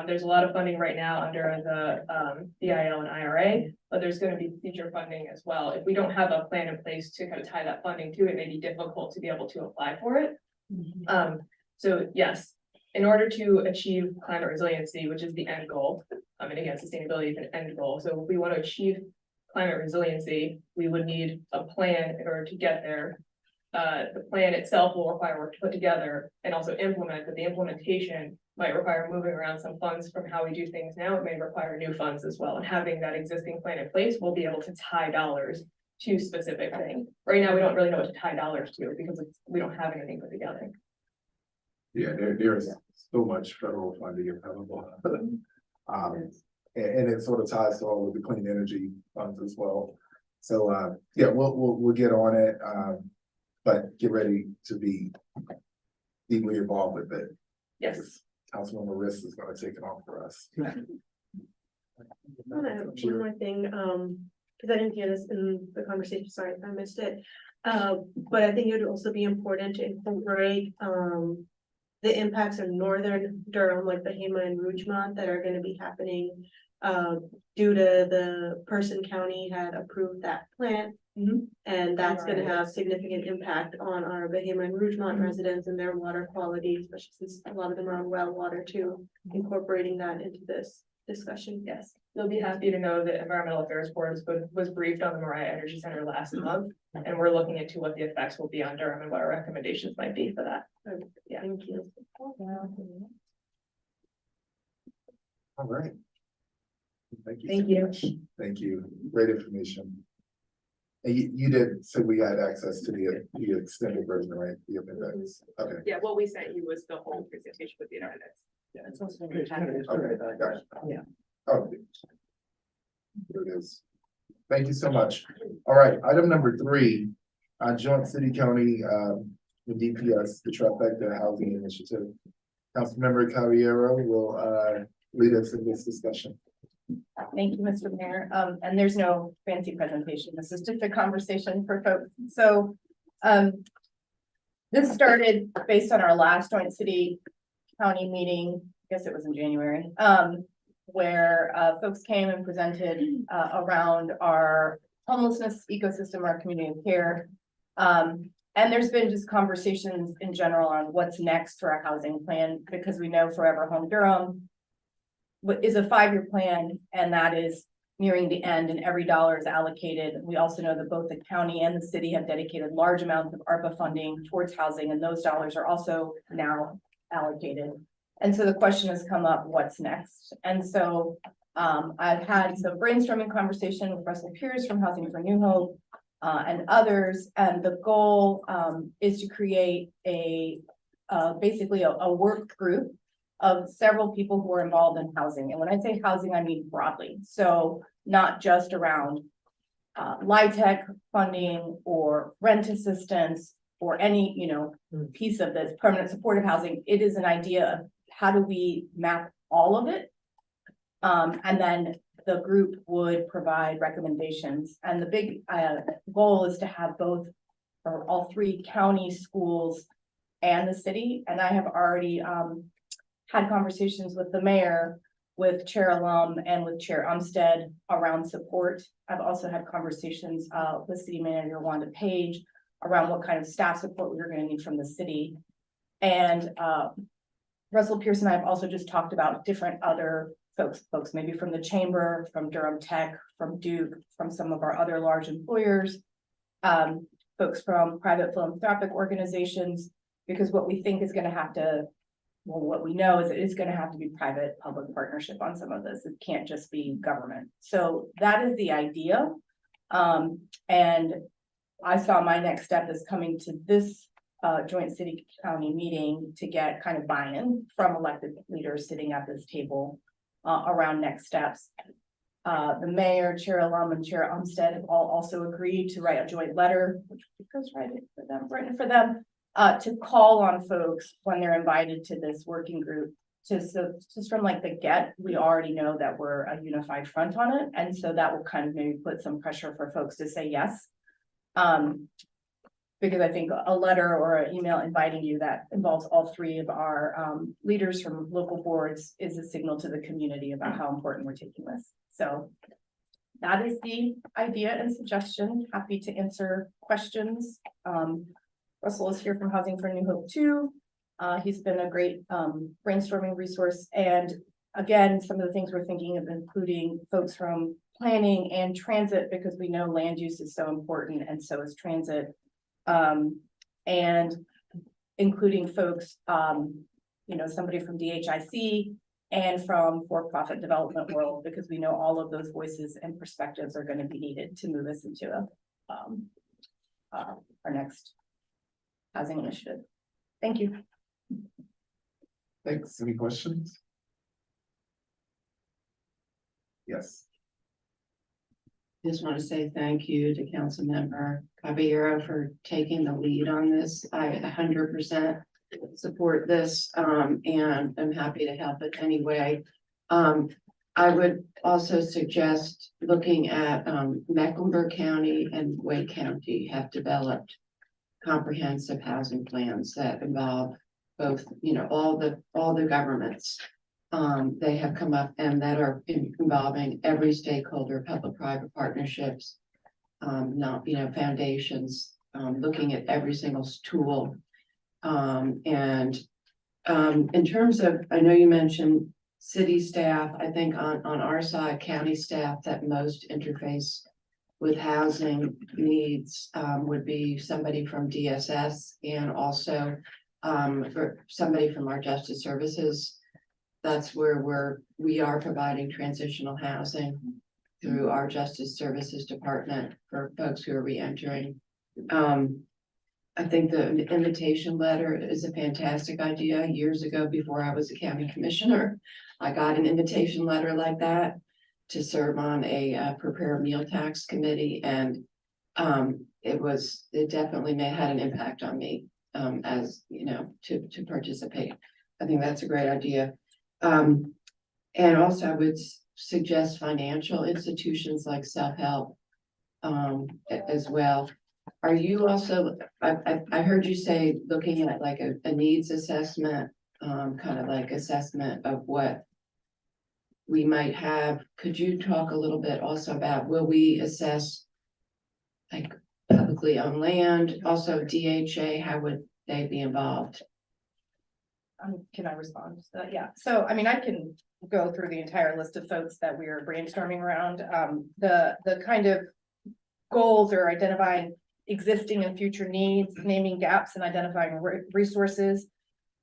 there's a lot of funding right now under the BIL and IRA, but there's gonna be future funding as well. If we don't have a plan in place to kind of tie that funding to it, it may be difficult to be able to apply for it. So yes, in order to achieve climate resiliency, which is the end goal, and again, sustainability is an end goal. So if we want to achieve climate resiliency, we would need a plan in order to get there. The plan itself will require work to put together and also implement, but the implementation might require moving around some funds from how we do things now. It may require new funds as well, and having that existing plan in place, we'll be able to tie dollars to specific things. Right now, we don't really know what to tie dollars to because we don't have anything put together. Yeah, there is so much federal funding available. And it sort of ties to all of the clean energy funds as well. So, yeah, we'll get on it, but get ready to be deeply involved with it. Yes. Councilwoman Riss is gonna take it on for us. I want to add one more thing, because I didn't hear this in the conversation, sorry if I missed it. But I think it would also be important to incorporate, the impacts of northern Durham, like the Hema and Rougemont, that are gonna be happening. Due to the Person County had approved that plant. And that's gonna have significant impact on our Bahama and Rougemont residents and their water quality, especially since a lot of them are on well water too. Incorporating that into this discussion. Yes, you'll be happy to know that Environmental Affairs Board was briefed on the Mariah Energy Center last month. And we're looking into what the effects will be on Durham and what our recommendations might be for that. Yeah. Thank you. All right. Thank you. Thank you. Thank you. Great information. And you did say we had access to the extended version, right? The appendix. Okay. Yeah, what we sent you was the whole presentation with the appendix. Yeah. It's also Okay, got it. Yeah. Oh. There it is. Thank you so much. All right, item number 3, joint city county, the DPS, the Trifecta Housing Initiative. Councilmember Caballero will lead us in this discussion. Thank you, Mr. Mayor. And there's no fancy presentation. This is just a conversation for folks. So, this started based on our last joint city county meeting. I guess it was in January, where folks came and presented around our homelessness ecosystem, our community of care. And there's been just conversations in general on what's next for our housing plan, because we know Forever Home Durham is a 5-year plan, and that is nearing the end, and every dollar is allocated. We also know that both the county and the city have dedicated large amounts of ARPA funding towards housing, and those dollars are also now allocated. And so the question has come up, what's next? And so I've had some brainstorming conversation with Russell Pierce from Housing for New Hope and others, and the goal is to create basically a work group of several people who are involved in housing. And when I say housing, I mean broadly. So not just around LIHTC funding or rent assistance or any, piece of this permanent supportive housing. It is an idea of how do we map all of it? And then the group would provide recommendations. And the big goal is to have both or all 3 county schools and the city. And I have already had conversations with the mayor, with Chair Alum, and with Chair Umstead around support. I've also had conversations with City Manager Wanda Page around what kind of staff support we were going to need from the city. And Russell Pierce and I have also just talked about different other folks maybe from the Chamber, from Durham Tech, from Duke, from some of our other large employers, folks from private philanthropic organizations, because what we think is going to have to well, what we know is it's gonna have to be private-public partnership on some of this. It can't just be government. So that is the idea. And I saw my next step is coming to this joint city county meeting to get kind of buy-in from elected leaders sitting at this table around next steps. The mayor, Chair Alum, and Chair Umstead have all also agreed to write a joint letter, which goes right in for them, to call on folks when they're invited to this working group. Just from like the get, we already know that we're a unified front on it, and so that will kind of maybe put some pressure for folks to say yes. Because I think a letter or an email inviting you that involves all three of our leaders from local boards is a signal to the community about how important we're taking this. So that is the idea and suggestion. Happy to answer questions. Russell is here from Housing for New Hope too. He's been a great brainstorming resource. And again, some of the things we're thinking of including folks from planning and transit, because we know land use is so important and so is transit. And including folks, somebody from DHIC and from for-profit development world, because we know all of those voices and perspectives are going to be needed to move us into our next housing initiative. Thank you. Thanks. Any questions? Yes. Just want to say thank you to Councilmember Caballero for taking the lead on this. I 100% support this, and I'm happy to help it anyway. I would also suggest looking at Mecklenburg County and Wake County have developed comprehensive housing plans that involve both, all the governments. They have come up and that are involving every stakeholder, public-private partnerships, foundations, looking at every single tool. In terms of, I know you mentioned city staff, I think on our side, county staff that most interface with housing needs would be somebody from DSS and also for somebody from our justice services. That's where we are providing transitional housing through our justice services department for folks who are re-entering. I think the invitation letter is a fantastic idea. Years ago, before I was a county commissioner, I got an invitation letter like that to serve on a prepare meal tax committee, and it definitely had an impact on me to participate. I think that's a great idea. And also I would suggest financial institutions like self-help as well. Are you also, I heard you say looking at like a needs assessment, kind of like assessment of what we might have. Could you talk a little bit also about, will we assess like publicly owned land? Also DHA, how would they be involved? Can I respond to that? Yeah, so I mean, I can go through the entire list of folks that we are brainstorming around. The kind of goals are identifying existing and future needs, naming gaps and identifying resources,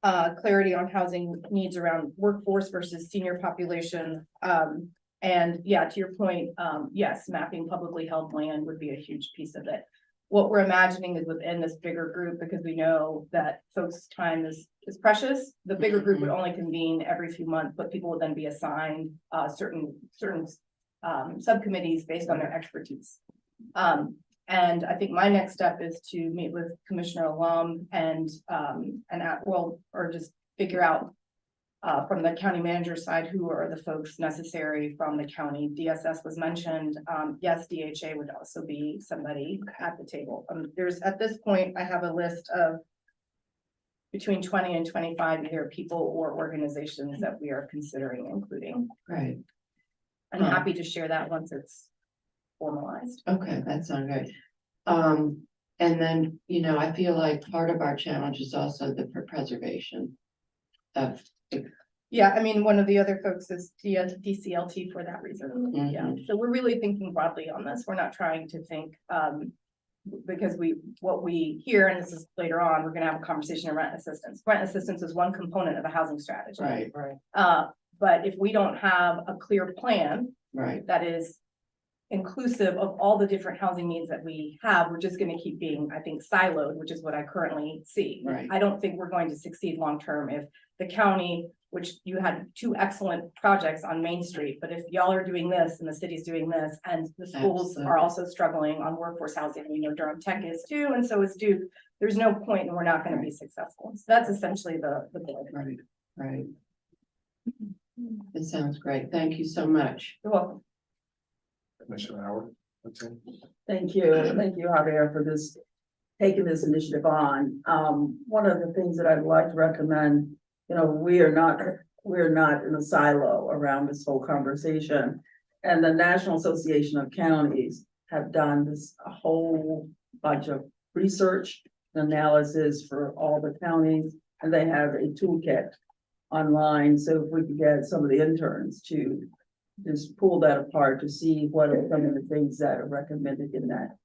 clarity on housing needs around workforce versus senior population. And yeah, to your point, yes, mapping publicly held land would be a huge piece of it. What we're imagining is within this bigger group, because we know that folks' time is precious. The bigger group would only convene every few months, but people would then be assigned certain subcommittees based on their expertise. And I think my next step is to meet with Commissioner Alum and just figure out from the county manager side, who are the folks necessary from the county. DSS was mentioned. Yes, DHA would also be somebody at the table. There's, at this point, I have a list of between 20 and 25 either people or organizations that we are considering including. Right. I'm happy to share that once it's formalized. Okay, that sounds great. And then, I feel like part of our challenge is also the preservation of. Yeah, I mean, one of the other folks is DCLT for that reason. Yeah, so we're really thinking broadly on this. We're not trying to think because what we hear, and this is later on, we're gonna have a conversation on rent assistance. Rent assistance is one component of a housing strategy. Right, But if we don't have a clear plan right, that is inclusive of all the different housing needs that we have, we're just gonna keep being, I think, siloed, which is what I currently see. right. I don't think we're going to succeed long-term if the county, which you had two excellent projects on Main Street, but if y'all are doing this and the city's doing this, and the schools are Absolutely. also struggling on workforce housing, we know Durham Tech is too, and so is Duke, there's no point and we're not gonna be successful. So that's essentially the goal. Right, right. It sounds great. Thank you so much. You're welcome. Commissioner Howard. Okay. Thank you, Javier, for this, taking this initiative on. One of the things that I'd like to recommend, we're not in a silo around this whole conversation. And the National Association of Counties have done this, a whole bunch of research and analysis for all the counties, and they have a toolkit online. So if we could get some of the interns to just pull that apart to see what are some of the things that are recommended in that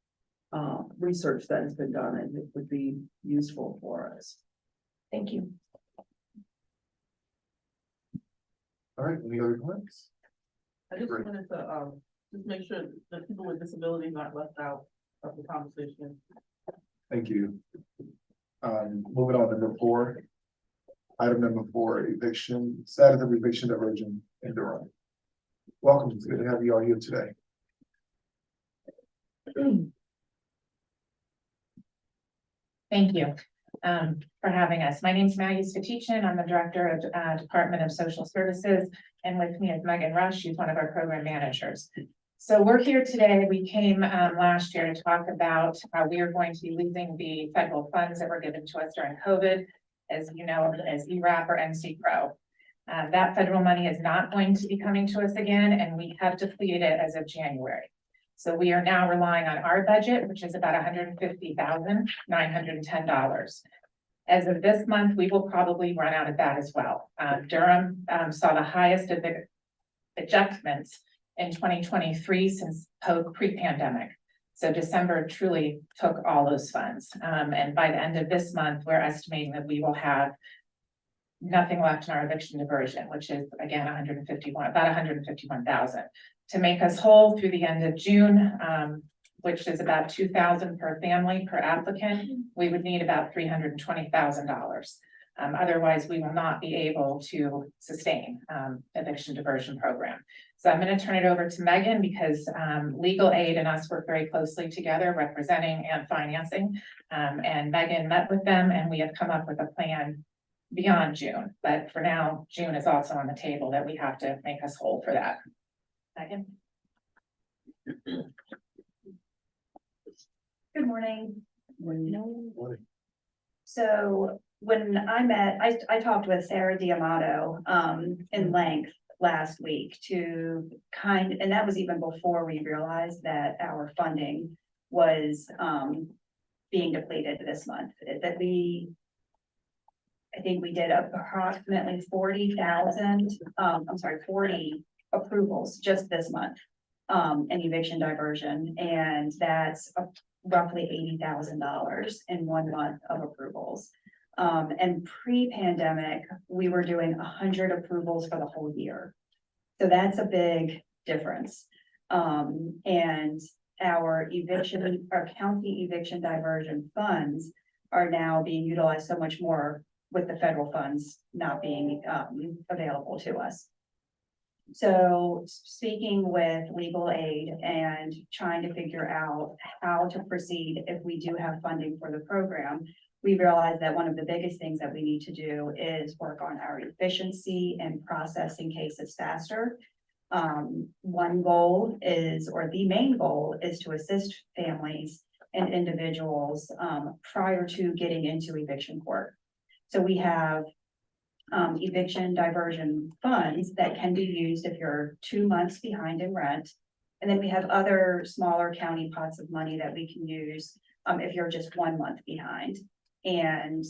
research that has been done, and it would be useful for us. Thank you. All right, any other comments? I just Great. wanted to, just make sure that people with disabilities aren't left out of the conversation. Thank you. Moving on to number 4. Item number 4, eviction, status of eviction diversion in Durham. Welcome, it's good to have you all here today. Thank you for having us. My name is Maggie Skatichin. I'm the Director of Department of Social Services, and with me is Megan Rush. She's one of our program managers. So we're here today. We came last year to talk about how we are going to be losing the federal funds that were given to us during COVID, as you know, as ERAP or NCPRO. That federal money is not going to be coming to us again, and we have depleted it as of January. So we are now relying on our budget, which is about $150,910. As of this month, we will probably run out of that as well. Durham saw the highest of the adjustments in 2023 since pre-pandemic. So December truly took all those funds. And by the end of this month, we're estimating that we will have nothing left in our eviction diversion, which is again about 151,000. To make us whole through the end of June, which is about $2,000 per family per applicant, we would need about $320,000. Otherwise, we will not be able to sustain eviction diversion program. So I'm going to turn it over to Megan because legal aid and us work very closely together, representing and financing. And Megan met with them, and we have come up with a plan beyond June. But for now, June is also on the table that we have to make us whole for that. Megan. Good morning. Morning. So when I talked with Sarah Diamato in length last week and that was even before we realized that our funding was being depleted this month. I think we did approximately 40 approvals just this month in eviction diversion, and that's roughly $80,000 in 1 month of approvals. And pre-pandemic, we were doing 100 approvals for the whole year. So that's a big difference. And our county eviction diversion funds are now being utilized so much more with the federal funds not being available to us. So speaking with legal aid and trying to figure out how to proceed if we do have funding for the program, we realized that one of the biggest things that we need to do is work on our efficiency and processing cases faster. One goal is, or the main goal is to assist families and individuals prior to getting into eviction court. So we have eviction diversion funds that can be used if you're 2 months behind in rent. And then we have other smaller county pots of money that we can use if you're just 1 month behind. And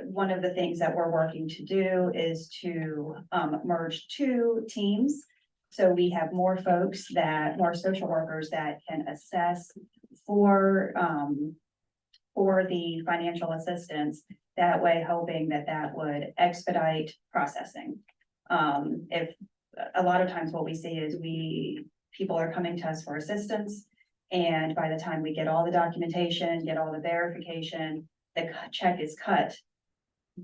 one of the things that we're working to do is to merge 2 teams. So we have more social workers that can assess for the financial assistance, that way hoping that that would expedite processing. If, a lot of times what we see is people are coming to us for assistance, and by the time we get all the documentation, get all the verification, the check is cut,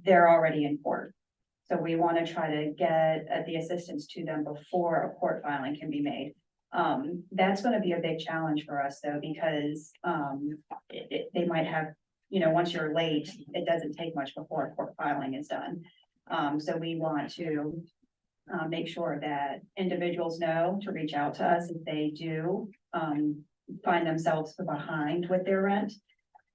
they're already in court. So we want to try to get the assistance to them before a court filing can be made. That's going to be a big challenge for us though, because they might have, once you're late, it doesn't take much before a court filing is done. So we want to make sure that individuals know to reach out to us if they do find themselves behind with their rent.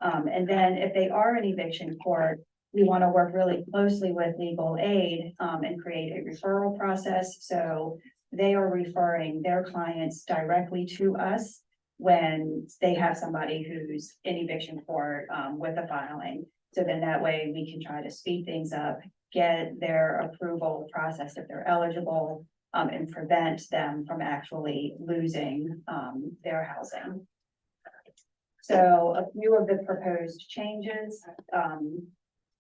And then if they are in eviction court, we want to work really closely with legal aid and create a referral process. So they are referring their clients directly to us when they have somebody who's in eviction court with a filing. So then that way we can try to speed things up, get their approval process if they're eligible, and prevent them from actually losing their housing. So a few of the proposed changes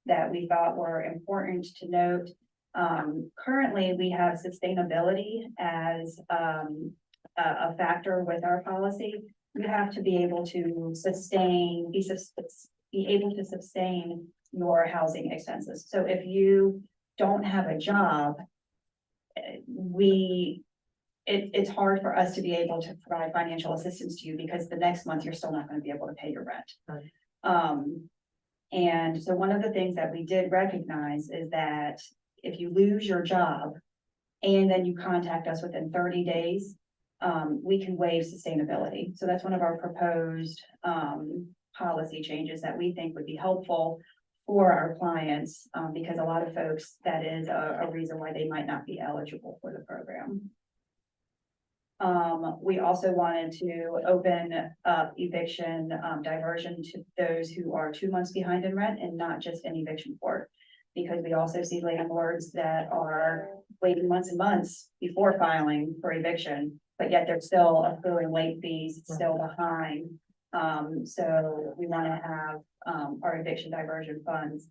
that we thought were important to note. Currently, we have sustainability as a factor with our policy. You have to be able to be able to sustain your housing expenses. So if you don't have a job, it's hard for us to be able to provide financial assistance to you because the next month you're still not going to be able to pay your rent. Right. And so one of the things that we did recognize is that if you lose your job and then you contact us within 30 days, we can waive sustainability. So that's one of our proposed policy changes that we think would be helpful for our clients, because a lot of folks, that is a reason why they might not be eligible for the program. We also wanted to open up eviction diversion to those who are 2 months behind in rent and not just in eviction court. Because we also see landlords that are waiting months and months before filing for eviction, but yet they're still accruing late fees, still behind. So we want to have our eviction diversion funds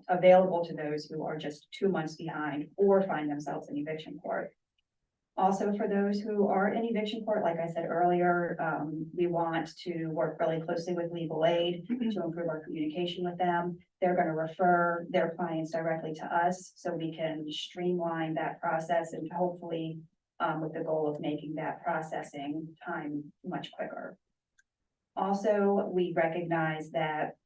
available to those who are just 2 months behind or find themselves in eviction court. Also, for those who are in eviction court, like I said earlier, we want to work really closely with legal aid to improve our communication with them. They're going to refer their clients directly to us so we can streamline that process and hopefully with the goal of making that processing time much quicker. Also, we recognize that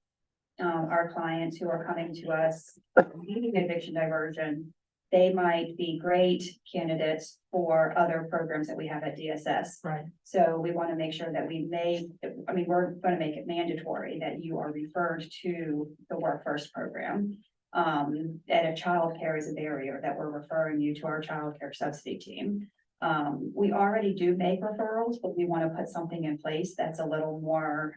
our clients who are coming to us needing eviction diversion, they might be great candidates for other programs that we have at DSS. Right. So we want to make sure that we're going to make it mandatory that you are referred to the Work First program. And if childcare is a barrier, that we're referring you to our childcare subsidy team. We already do make referrals, but we want to put something in place that's a little more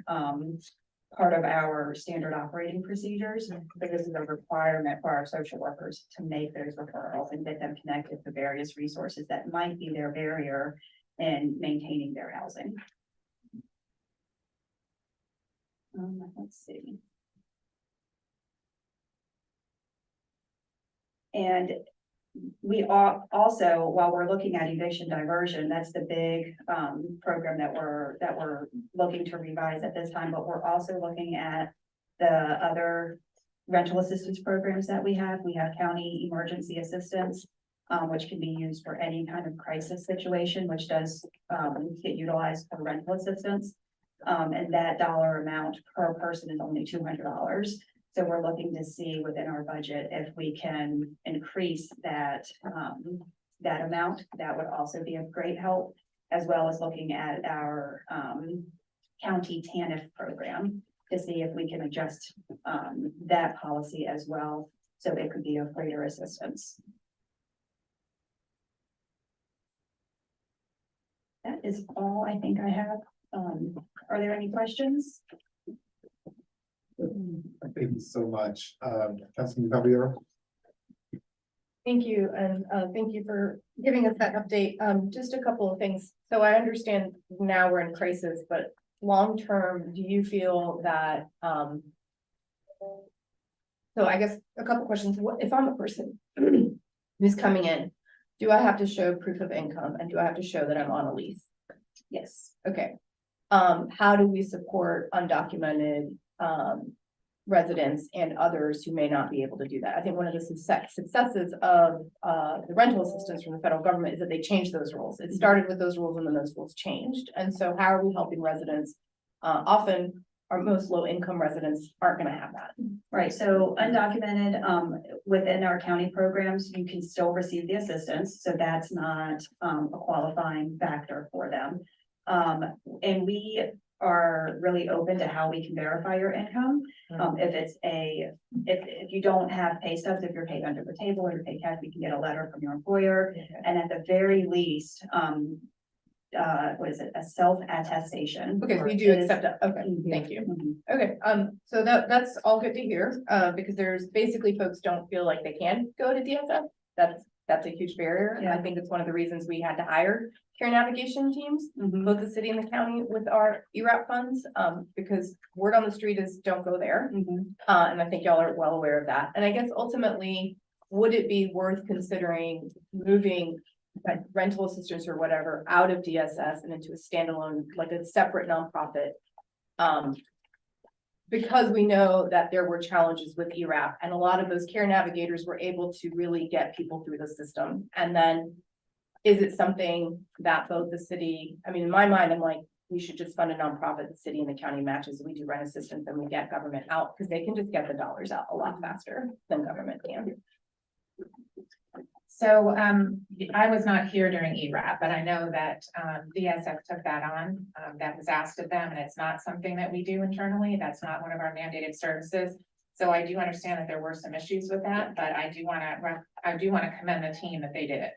part of our standard operating procedures. But this is a requirement for our social workers to make those referrals and get them connected to various resources that might be their barrier in maintaining their housing. Let's see. And we are also, while we're looking at eviction diversion, that's the big program that we're looking to revise at this time, but we're also looking at the other rental assistance programs that we have. We have county emergency assistance, which can be used for any kind of crisis situation, which does get utilized for rental assistance. And that dollar amount per person is only $200. So we're looking to see within our budget if we can increase that that amount. That would also be of great help, as well as looking at our county TANF program to see if we can adjust that policy as well, so it could be of greater assistance. That is all I think I have. Are there any questions? Thank you so much. Councilman Caballero? Thank you, and thank you for giving us that update. Just a couple of things. So I understand now we're in crisis, but long-term, do you feel that, so I guess a couple questions. What, if I'm a person who's coming in, do I have to show proof of income and do I have to show that I'm on a lease? Yes. Okay. How do we support undocumented, residents and others who may not be able to do that? I think one of the successes of, the rental assistance from the federal government is that they changed those rules. It started with those rules and then those rules changed. And so how are we helping residents? Often our most low-income residents aren't gonna have that. Right, so undocumented, within our county programs, you can still receive the assistance, so that's not, a qualifying factor for them. And we are really open to how we can verify your income. If it's if you don't have pay stubs, if you're paid under the table or you're paid cash, we can get a letter from your employer. And at the very least, what is it, a self-attestation. Okay, so we do is- accept that. Okay, thank you. Mhm. Okay, so that's all good to hear, because there's basically folks don't feel like they can go to DSS. That's a huge barrier. And I Yeah. think it's one of the reasons we had to hire care navigation teams, Mhm. both the city and the county with our ERAP funds, because word on the street is don't go there. Mhm. And I think y'all are well aware of that. And I guess ultimately, would it be worth considering moving like rental assistance or whatever out of DSS and into a standalone, like a separate nonprofit? Because we know that there were challenges with ERAP and a lot of those care navigators were able to really get people through the system. And then is it something that both the city, I mean, in my mind, I'm like, we should just fund a nonprofit, the city and the county matches, we do rent assistance and we get government out because they can just get the dollars out a lot faster than government can. So, I was not here during ERAP, but I know that, DSS took that on. That was asked of them, and it's not something that we do internally. That's not one of our mandated services. So I do understand that there were some issues with that, but I do wanna commend the team that they did it.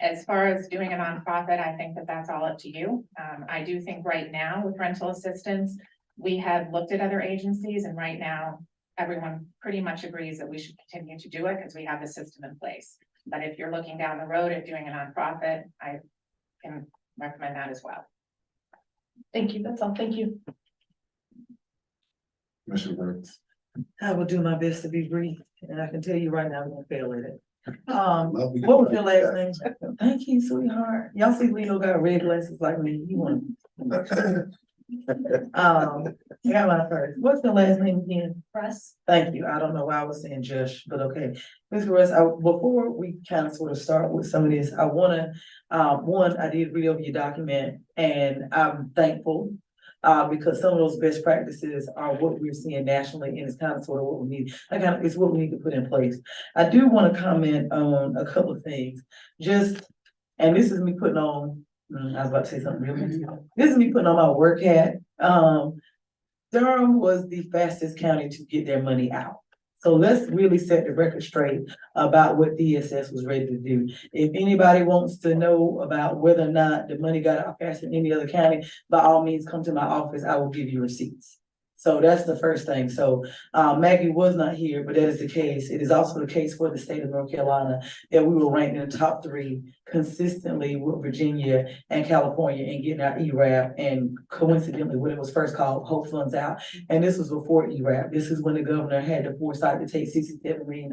As far as doing a nonprofit, I think that that's all up to you. I do think right now with rental assistance, we have looked at other agencies, and right now, everyone pretty much agrees that we should continue to do it because we have the system in place. But if you're looking down the road at doing a nonprofit, I can recommend that as well. Thank you, that's all, thank you. Commissioner Burns. I will do my best to be brief, and I can tell you right now, I'm gonna fail at it. Love we What was can your do last name? Thank you, sweetheart. Y'all see Leo got red glasses like me, you want. I got my first. What's your last name again? Russ? Thank you. I don't know why I was saying Josh, but okay. Mr. Russ, before we kind of sort of start with some of this, I wanna, one, I did read over your document and I'm thankful. Because some of those best practices are what we're seeing nationally and it's kind of sort of what we need. It's what we need to put in place. I do want to comment on a couple of things. And this is me putting on, I was about to say something real. This is me putting on my work hat. Durham was the fastest county to get their money out. So let's really set the record straight about what DSS was ready to do. If anybody wants to know about whether or not the money got out faster than any other county, by all means, come to my office. I will give you receipts. So that's the first thing. So Maggie was not here, but that is the case. It is also the case for the state of North Carolina that we were ranked in the top 3 consistently with Virginia and California in getting our ERAP and coincidentally what it was first called Hope Funds Out. And this was before ERAP. This is when the governor had the foresight to take $67 million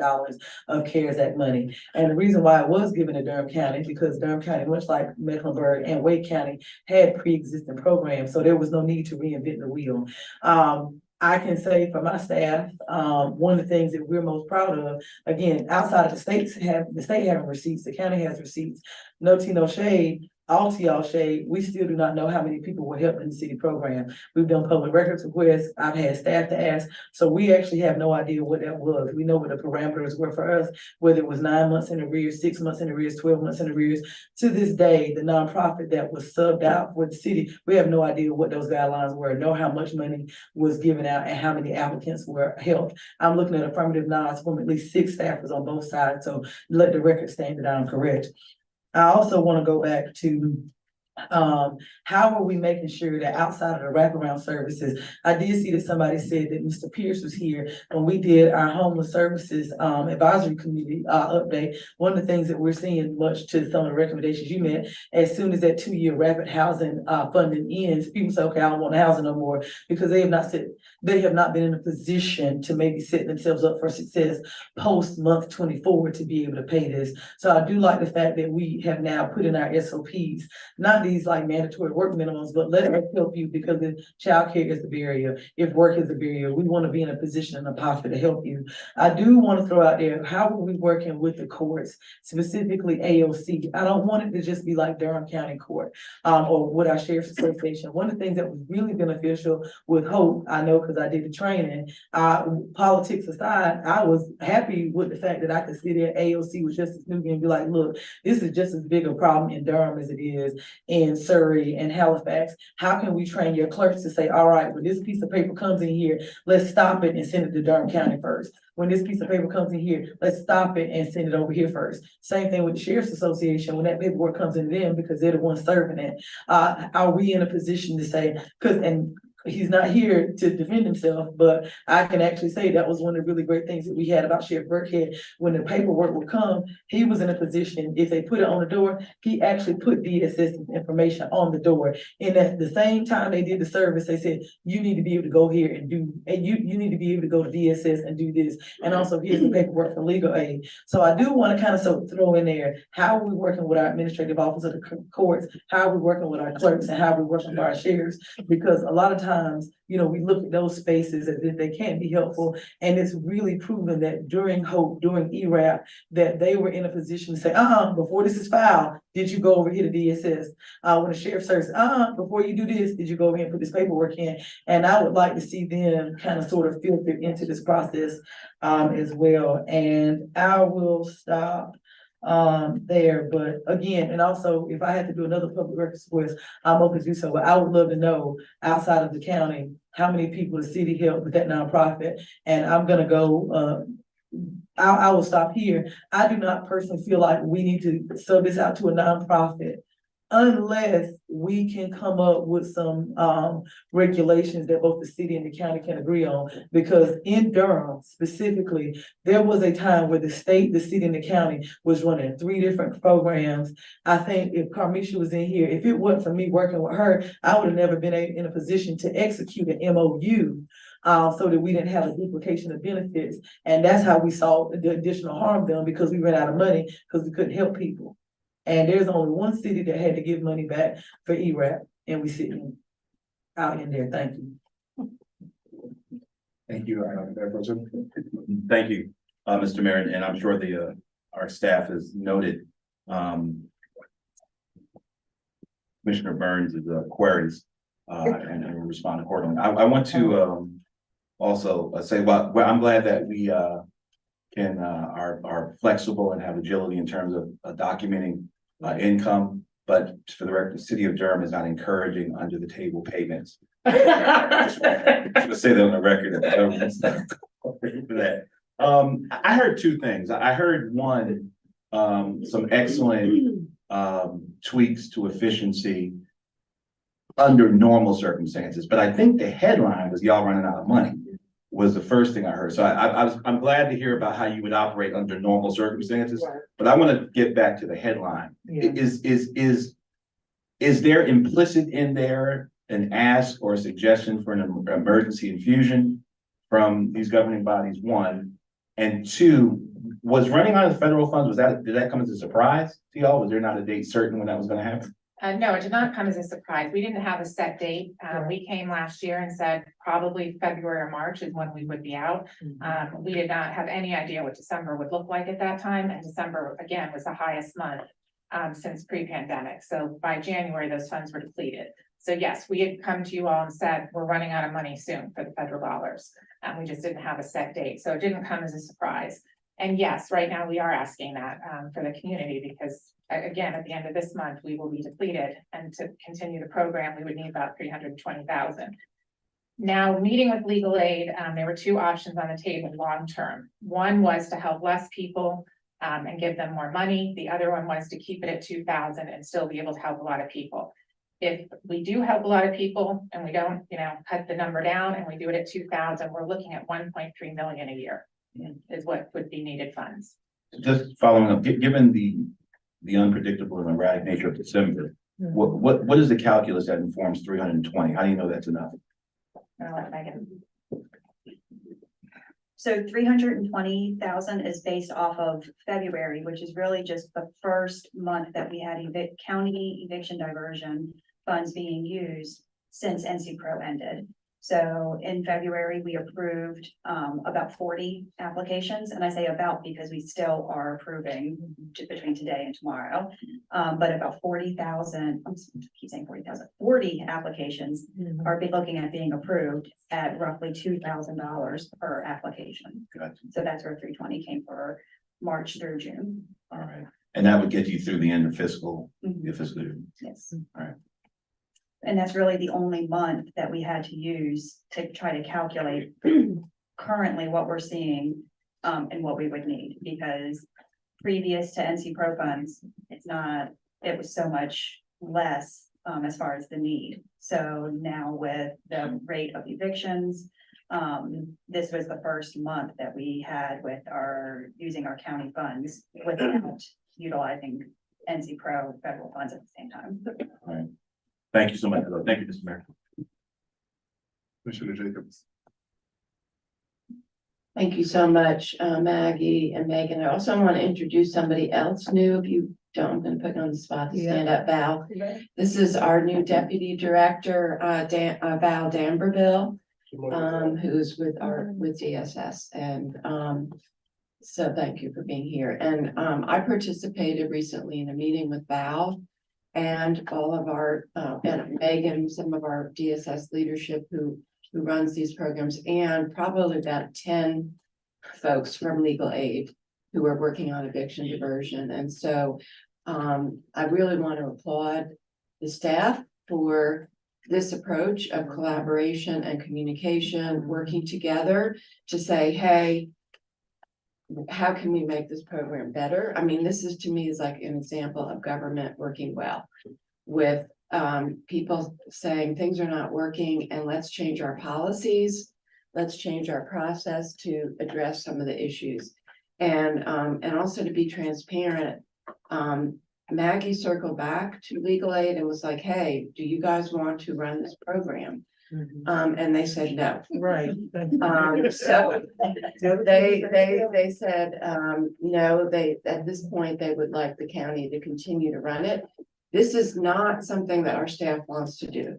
of CARES Act money. And the reason why it was given to Durham County, because Durham County, much like Mecklenburg and Wake County, had pre-existing programs. So there was no need to reinvent the wheel. I can say for my staff, one of the things that we're most proud of, again, outside of the state having receipts, the county has receipts, no tea, no shade, all to y'all shade, we still do not know how many people were helped in the city program. We've done public records requests, I've had staff to ask, so we actually have no idea what that was. We know what the parameters were for us, whether it was 9 months in arrears, 6 months in arrears, 12 months in arrears. To this day, the nonprofit that was subbed out for the city, we have no idea what those guidelines were, nor how much money was given out and how many applicants were helped. I'm looking at affirmative nods from at least 6 staffers on both sides, so let the record stand that I'm correct. I also want to go back to How are we making sure that outside of the wraparound services, I did see that somebody said that Mr. Pierce was here when we did our homeless services, advisory committee, update. One of the things that we're seeing, much to some of the recommendations you made, as soon as that 2-year rapid housing, funding ends, people say, okay, I don't want housing no more, because they have not been in a position to maybe set themselves up for success post month 24 to be able to pay this. So I do like the fact that we have now put in our SOPs, not these like mandatory work minimums, but let us help you, because if childcare is the barrier, if work is the barrier, we want to be in a position and a posture to help you. I do want to throw out there, how are we working with the courts, specifically AOC? I don't want it to just be like Durham County Court, or with our Sheriff's Association. One of the things that was really beneficial with Hope, I know because I did the training, politics aside, I was happy with the fact that I could sit there, AOC with Justice Nugent, and be like, look, this is just as big a problem in Durham as it is in Surrey and Halifax. How can we train your clerks to say, all right, when this piece of paper comes in here, let's stop it and send it to Durham County first. When this piece of paper comes in here, let's stop it and send it over here first. Same thing with the Sheriff's Association, when that paperwork comes in them, because they're the ones serving it. Are we in a position to say, and he's not here to defend himself, but I can actually say that was one of the really great things that we had about Sheriff Burkhead. When the paperwork would come, he was in a position, if they put it on the door, he actually put DSS information on the door. And at the same time they did the service, they said, you need to be able to go here and do, and you need to be able to go to DSS and do this. And also here's the paperwork for legal aid. So I do want to kind of throw in there, how are we working with our administrative office of the courts? How are we working with our clerks, and how are we working with our sheriffs? Because a lot of times, we look at those spaces as if they can't be helpful. And it's really proven that during Hope, during ERAP, that they were in a position to say, before this is filed, did you go over here to DSS? When the sheriff says, before you do this, did you go over here and put this paperwork in? And I would like to see them kind of sort of filter into this process as well. And I will stop there, but again, and also if I had to do another public records request, I'm open to do so, but I would love to know outside of the county, how many people the city helped with that nonprofit. And I'm gonna go, I will stop here. I do not personally feel like we need to sub this out to a nonprofit unless we can come up with some regulations that both the city and the county can agree on. Because in Durham specifically, there was a time where the state, the city, and the county was running 3 different programs. I think if Carmisha was in here, if it wasn't for me working with her, I would have never been in a position to execute an MOU. So that we didn't have a duplication of benefits. And that's how we saw the additional harm done, because we ran out of money because we couldn't help people. And there's only one city that had to give money back for ERAP, and we sitting out in there. Thank you. Thank you, Mayor Pro Tem. Thank you, Mr. Mayor, and I'm sure our staff has noted Commissioner Burns' queries and will respond accordingly. I want to also say, well, I'm glad that we are flexible and have agility in terms of documenting income, but for the record, the city of Durham is not encouraging under the table payments. Just want to say that on the record, that the government's not for that. I heard 2 things. I heard one, some excellent tweaks to efficiency under normal circumstances, but I think the headline was y'all running out of money. Was the first thing I heard. So I'm glad to hear about how you would operate under normal circumstances, but I want to get back to the headline. Yeah. Is there implicit in there an ask or a suggestion for an emergency infusion from these governing bodies, 1, and 2, was running out of federal funds, did that come as a surprise to y'all? Was there not a date certain when that was going to happen? No, it did not come as a surprise. We didn't have a set date. We came last year and said probably February or March is when we would be out. We did not have any idea what December would look like at that time. And December, again, was the highest month since pre-pandemic. So by January, those funds were depleted. So yes, we had come to you all and said, we're running out of money soon for the federal dollars. We just didn't have a set date. So it didn't come as a surprise. And yes, right now we are asking that for the community, because again, at the end of this month, we will be depleted, and to continue the program, we would need about 320,000. Now, meeting with legal aid, there were 2 options on the table long-term. One was to help less people and give them more money. The other one was to keep it at 2,000 and still be able to help a lot of people. if we do help a lot of people and we don't, cut the number down and we do it at 2,000, we're looking at 1.3 million a year. Is what would be needed funds. Just following up, given the unpredictable and erratic nature of December, what is the calculus that informs 320? How do you know that's enough? I'll let Megan. So 320,000 is based off of February, which is really just the first month that we had county eviction diversion funds being used since NC Pro ended. So in February, we approved about 40 applications, and I say about because we still are approving between today and tomorrow. But about 40,000, keep saying 40,000, 40 applications are looking at being approved at roughly $2,000 per application. Gotcha. So that's where 320 came for March through June. All right. And that would get you through the end of fiscal, Mhm. your fiscal year. Yes. All right. And that's really the only month that we had to use to try to calculate currently what we're seeing and what we would need, because previous to NC Pro funds, it was so much less as far as the need. So now with the rate of evictions, this was the first month that we had with using our county funds without utilizing NC Pro federal funds at the same time. All right. Thank you so much. Thank you, Mr. Mayor. Commissioner Jacobs. Thank you so much, Maggie and Megan. I also want to introduce somebody else new. If you don't, I'm going to put you on the spot to stand up, Val. This is our new deputy director, Val Damberville, who's with DSS. And so thank you for being here. And I participated recently in a meeting with Val and all of our, and Megan, some of our DSS leadership who runs these programs, and probably about 10 folks from legal aid who are working on eviction diversion. And so I really want to applaud the staff for this approach of collaboration and communication, working together to say, hey, how can we make this program better? I mean, this is to me is like an example of government working well with people saying things are not working and let's change our policies. Let's change our process to address some of the issues. And also to be transparent, Maggie circled back to legal aid and was like, hey, do you guys want to run this program? And they said no. Right. So they said, no, at this point, they would like the county to continue to run it. This is not something that our staff wants to do.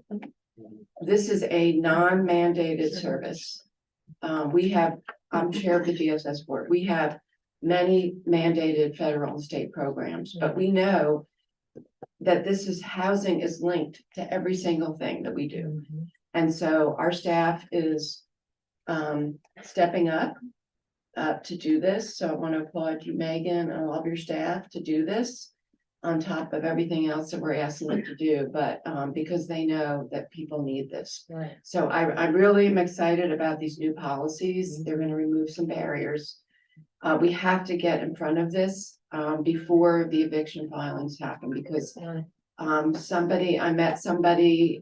This is a non-mandated service. I'm chair of the DSS board. We have many mandated federal and state programs, but we know that housing is linked to every single thing that we do. And so our staff is stepping up to do this. So I want to applaud you, Megan, and all of your staff to do this on top of everything else that we're asking them to do, but because they know that people need this. Right. So I really am excited about these new policies. They're going to remove some barriers. We have to get in front of this before the eviction filings happen, because I met somebody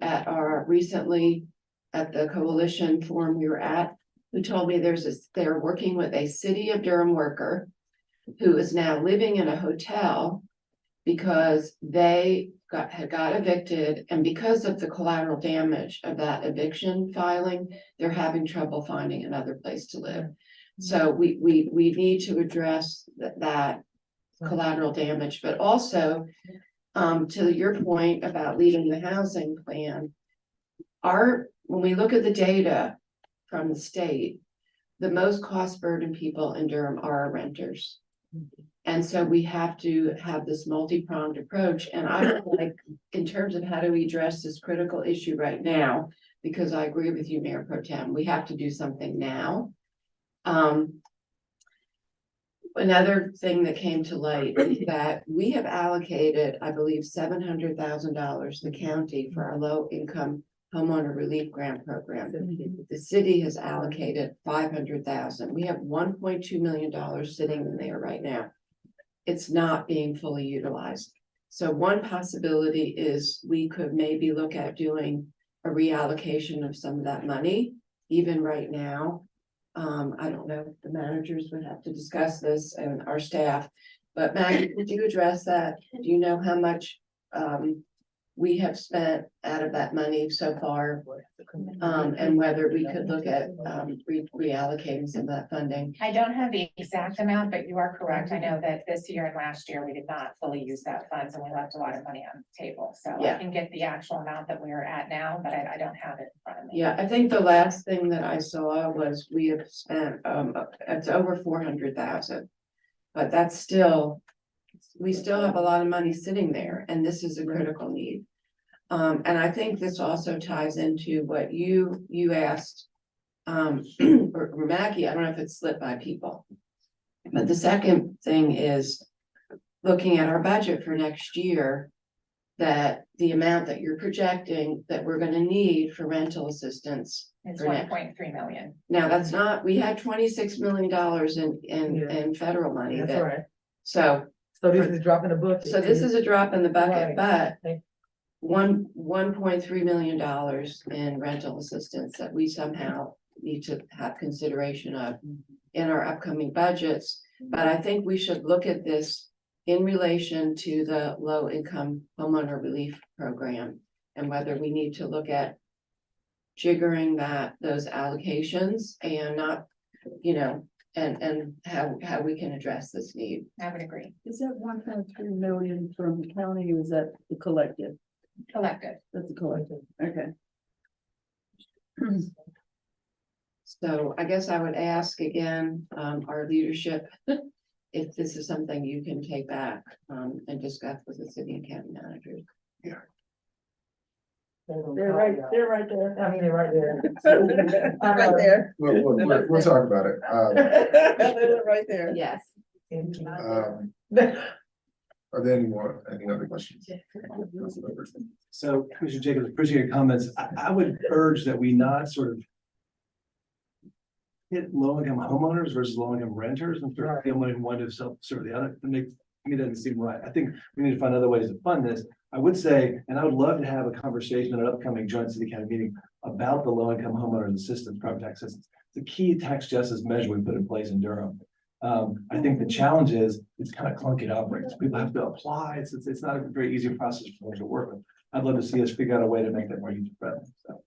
recently at the coalition forum we were at, who told me they're working with a city of Durham worker who is now living in a hotel because they got evicted, and because of the collateral damage of that eviction filing, they're having trouble finding another place to live. So we need to address that collateral damage, but also to your point about leading the housing plan, when we look at the data from the state, the most cost burdened people in Durham are our renters. And so we have to have this multi-pronged approach. And I would like, in terms of how do we address this critical issue right now, because I agree with you, Mayor Pro Tem, we have to do something now. Another thing that came to light is that we have allocated, I believe, $700,000 the county for our low income homeowner relief grant program. The city has allocated $500,000. We have $1.2 million sitting in there right now. It's not being fully utilized. So one possibility is we could maybe look at doing a reallocation of some of that money, even right now. I don't know, the managers would have to discuss this and our staff. But Maggie, would you address that? Do you know how much we have spent out of that money so far? And whether we could look at reallocating some of that funding? I don't have the exact amount, but you are correct. I know that this year and last year, we did not fully use that funds and we left a lot of money on the table. So I Yeah. can get the actual amount that we are at now, but I don't have it in front of me. Yeah, I think the last thing that I saw was we have spent, it's over 400,000. But that's still, we still have a lot of money sitting there and this is a critical need. And I think this also ties into what you asked, or Maggie, I don't know if it's slipped by people. But the second thing is looking at our budget for next year, that the amount that you're projecting that we're gonna need for rental assistance. It's for next- 1.3 million. Now, that's not, we had $26 million in federal money. That's that- right. So, So this is dropping the book. so this is a drop in the bucket, Right. but $1.3 million in rental assistance that we somehow need to have consideration of in our upcoming budgets. But I think we should look at this in relation to the low income homeowner relief program and whether we need to look at jiggering those allocations and not, and how we can address this need. I would agree. Is that 1.3 million from the county or is that the collective? Collective. That's the collective, okay. So I guess I would ask again, our leadership, if this is something you can take back, and discuss with the city and county managers. They're right there. I mean, they're right there. Right there. We'll talk about it. They're right there. Yes. Are there any other questions? So Commissioner Jacobs, appreciate your comments. I would urge that we not sort of hit low income homeowners versus low income renters and sort of feel money from one to serve the other. To me, doesn't seem right. I think we need to find other ways to fund this. I would say, and I would love to have a conversation at an upcoming joint city county meeting about the low income homeowners assistance, property tax assistance. It's a key tax justice measure we put in place in Durham. I think the challenge is it's kind of clunky to operate. People have to apply. It's not a very easy process for them to work with. I'd love to see us figure out a way to make that more user friendly. So.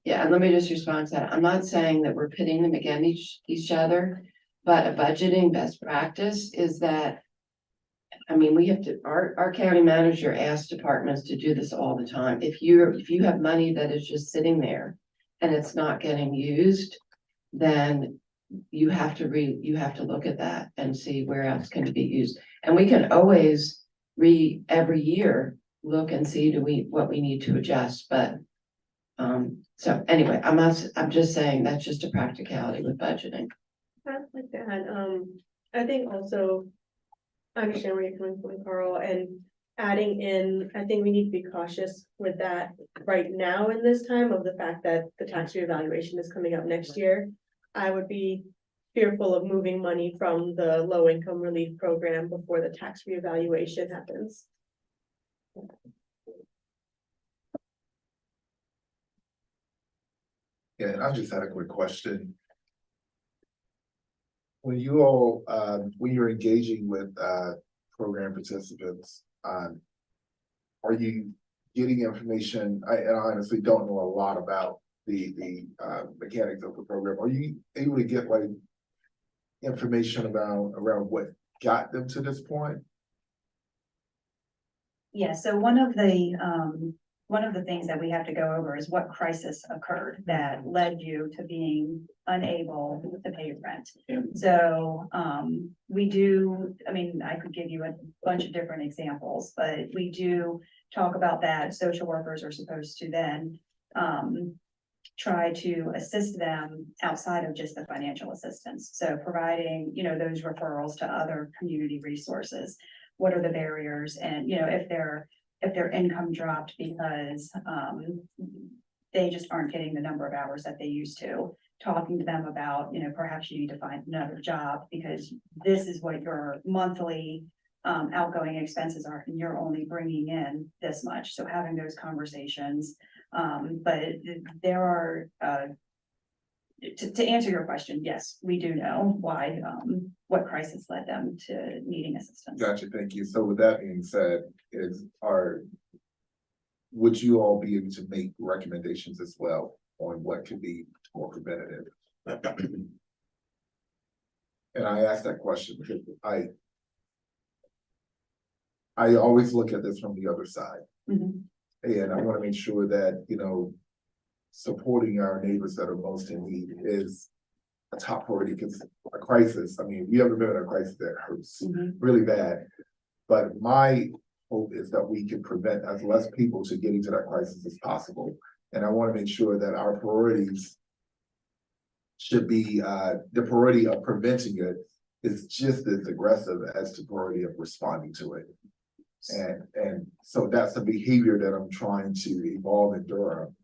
Yeah, and let me just respond to that. I'm not saying that we're pitting them against each other, but a budgeting best practice is that, I mean, we have to, our county manager asks departments to do this all the time. If you have money that is just sitting there and it's not getting used, then you have to look at that and see where else can it be used. And we can always every year look and see what we need to adjust, but so anyway, I'm just saying that's just a practicality with budgeting. I'd like to add, I think also, I understand where you're coming from, Carl, and adding in, I think we need to be cautious with that right now in this time of the fact that the tax reevaluation is coming up next year. I would be fearful of moving money from the low income relief program before the tax reevaluation happens. Yeah, and I just had a quick question. When you all, when you're engaging with, program participants, are you getting information? I honestly don't know a lot about the mechanics of the program. Are you able to get like information around what got them to this point? Yeah, so one of the things that we have to go over is what crisis occurred that led you to being unable to pay your rent. So, we do, I mean, I could give you a bunch of different examples, but we do talk about that. Social workers are supposed to then, try to assist them outside of just the financial assistance. So providing, those referrals to other community resources. What are the barriers? And, if their income dropped because they just aren't getting the number of hours that they used to, talking to them about, perhaps you need to find another job because this is what your monthly outgoing expenses are, and you're only bringing in this much, so having those conversations. But there are, to answer your question, yes, we do know why, what crisis led them to needing assistance. Gotcha, thank you. So with that being said, would you all be able to make recommendations as well on what could be more preventative? And I ask that question because I always look at this from the other side. Mhm. And I want to make sure that, supporting our neighbors that are most in need is a top priority, because a crisis, I mean, we ever been in a crisis that hurts Mhm. really bad. But my hope is that we can prevent as less people to getting to that crisis as possible. And I want to make sure that our priorities should be, the priority of preventing it is just as aggressive as the priority of responding to it. And so that's the behavior that I'm trying to evolve in Durham,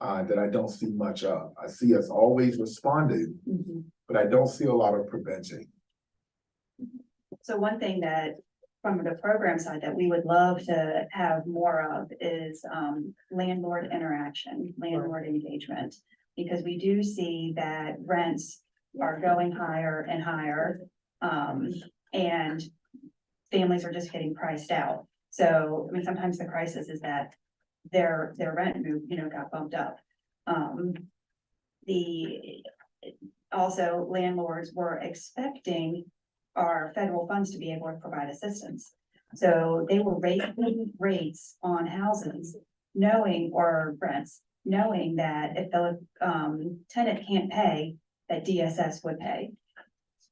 that I don't see much of. I see us always responding, Mhm. but I don't see a lot of preventing. So one thing that, from the program side, that we would love to have more of is landlord interaction, landlord engagement. Because we do see that rents are going higher and higher, and families are just getting priced out. So, I mean, sometimes the crisis is that their rent move, got bumped up. Also landlords were expecting our federal funds to be able to provide assistance. So they were raising rates on houses, or rents, knowing that if the tenant can't pay, that DSS would pay.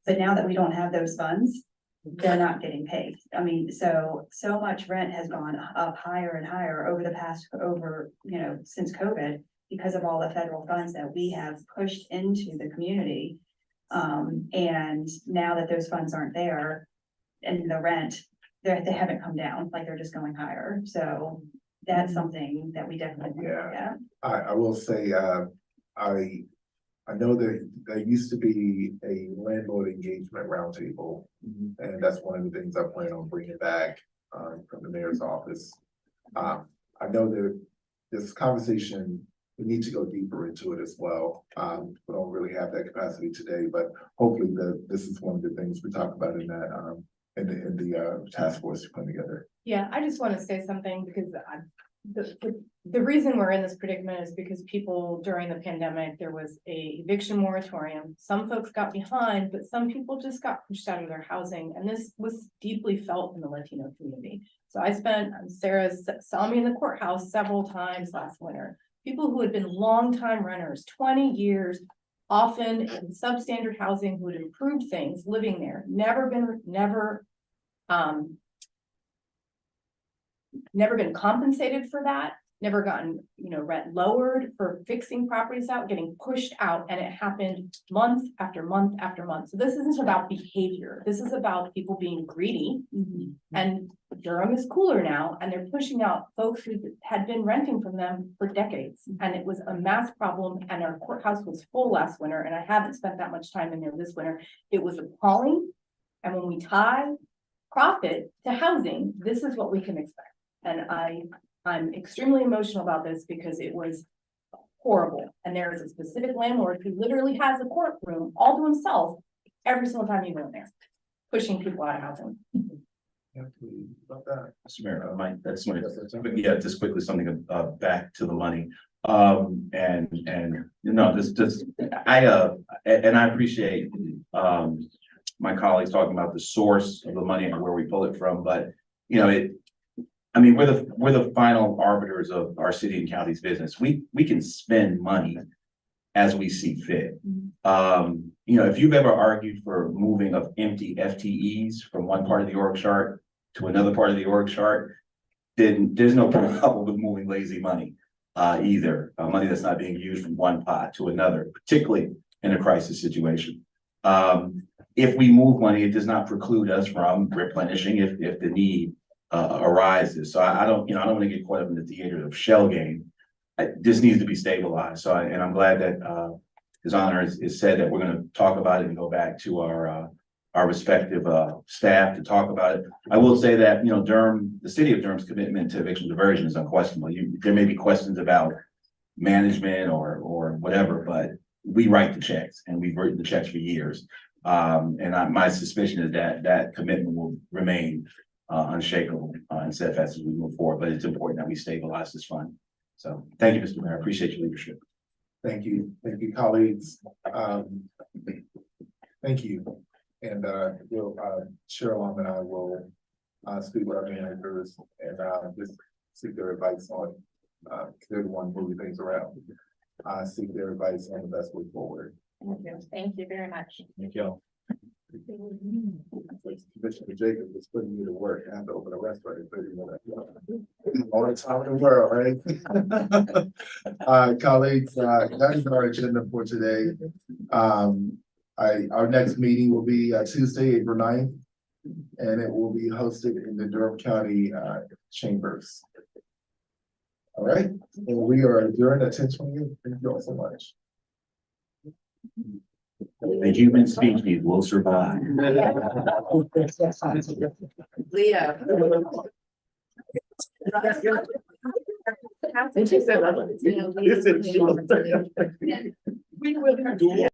But now that we don't have those funds, they're not getting paid. I mean, so much rent has gone up higher and higher over the past, since COVID, because of all the federal funds that we have pushed into the community. And now that those funds aren't there, and the rent, they haven't come down, like they're just going higher. So that's something that we definitely look at. I will say, I know that there used to be a landlord engagement roundtable, and that's one of the things I plan on bringing back from the mayor's office. I know that this conversation, we need to go deeper into it as well. We don't really have that capacity today, but hopefully this is one of the things we talk about in that in the task force we put together. Yeah, I just want to say something because the reason we're in this predicament is because people during the pandemic, there was a eviction moratorium. Some folks got behind, but some people just got pushed out of their housing. And this was deeply felt in the Latino community. So Sarah saw me in the courthouse several times last winter. People who had been longtime renters, 20 years, often in substandard housing, who had improved things, living there, never been compensated for that, never gotten, rent lowered for fixing properties out, getting pushed out, and it happened month after month after month. So this isn't about behavior. This is about people being greedy. And Durham is cooler now, and they're pushing out folks who had been renting from them for decades. And it was a mass problem, and our courthouse was full last winter, and I haven't spent that much time in there this winter. It was appalling. And when we tie profit to housing, this is what we can expect. And I'm extremely emotional about this because it was horrible. And there is a specific landlord who literally has a courtroom all to himself every single time you go in there, pushing people out of housing. About that. Mr. Mayor, but yeah, just quickly, something back to the money. And I appreciate my colleagues talking about the source of the money and where we pull it from, but we're the final arbiters of our city and county's business. We can spend money as we see fit. If you've ever argued for moving of empty FTEs from one part of the org chart to another part of the org chart, then there's no problem with moving lazy money either. Money that's not being used from one pot to another, particularly in a crisis situation. If we move money, it does not preclude us from replenishing if the need arises. So I don't want to get caught up in the theater of shell game. This needs to be stabilized. So and I'm glad that His Honor has said that we're going to talk about it and go back to our our respective staff to talk about it. I will say that, you know, Durham, the city of Durham's commitment to eviction diversion is unquestionable. There may be questions about management or whatever, but we write the checks and we've written the checks for years. My suspicion is that that commitment will remain unshakable and steadfast as we move forward, but it's important that we stabilize this fund. So thank you, Mr. Mayor. I appreciate your leadership. Thank you, colleagues. Thank you. And Cheryl and I will speak with our managers and just seek their advice on, they're the one moving things around. Seek their advice on the best way forward. Thank you very much. Thank you. Commissioner Jacobs is putting you to work. I have to open a restaurant in 30 minutes. All the time in the world, right? Colleagues, that is our agenda for today. Our next meeting will be Tuesday, April 9th, and it will be hosted in the Durham County Chambers. All right, and we are adjourned at 10:28. Thank you all so much. The human species will survive. Leo. We will do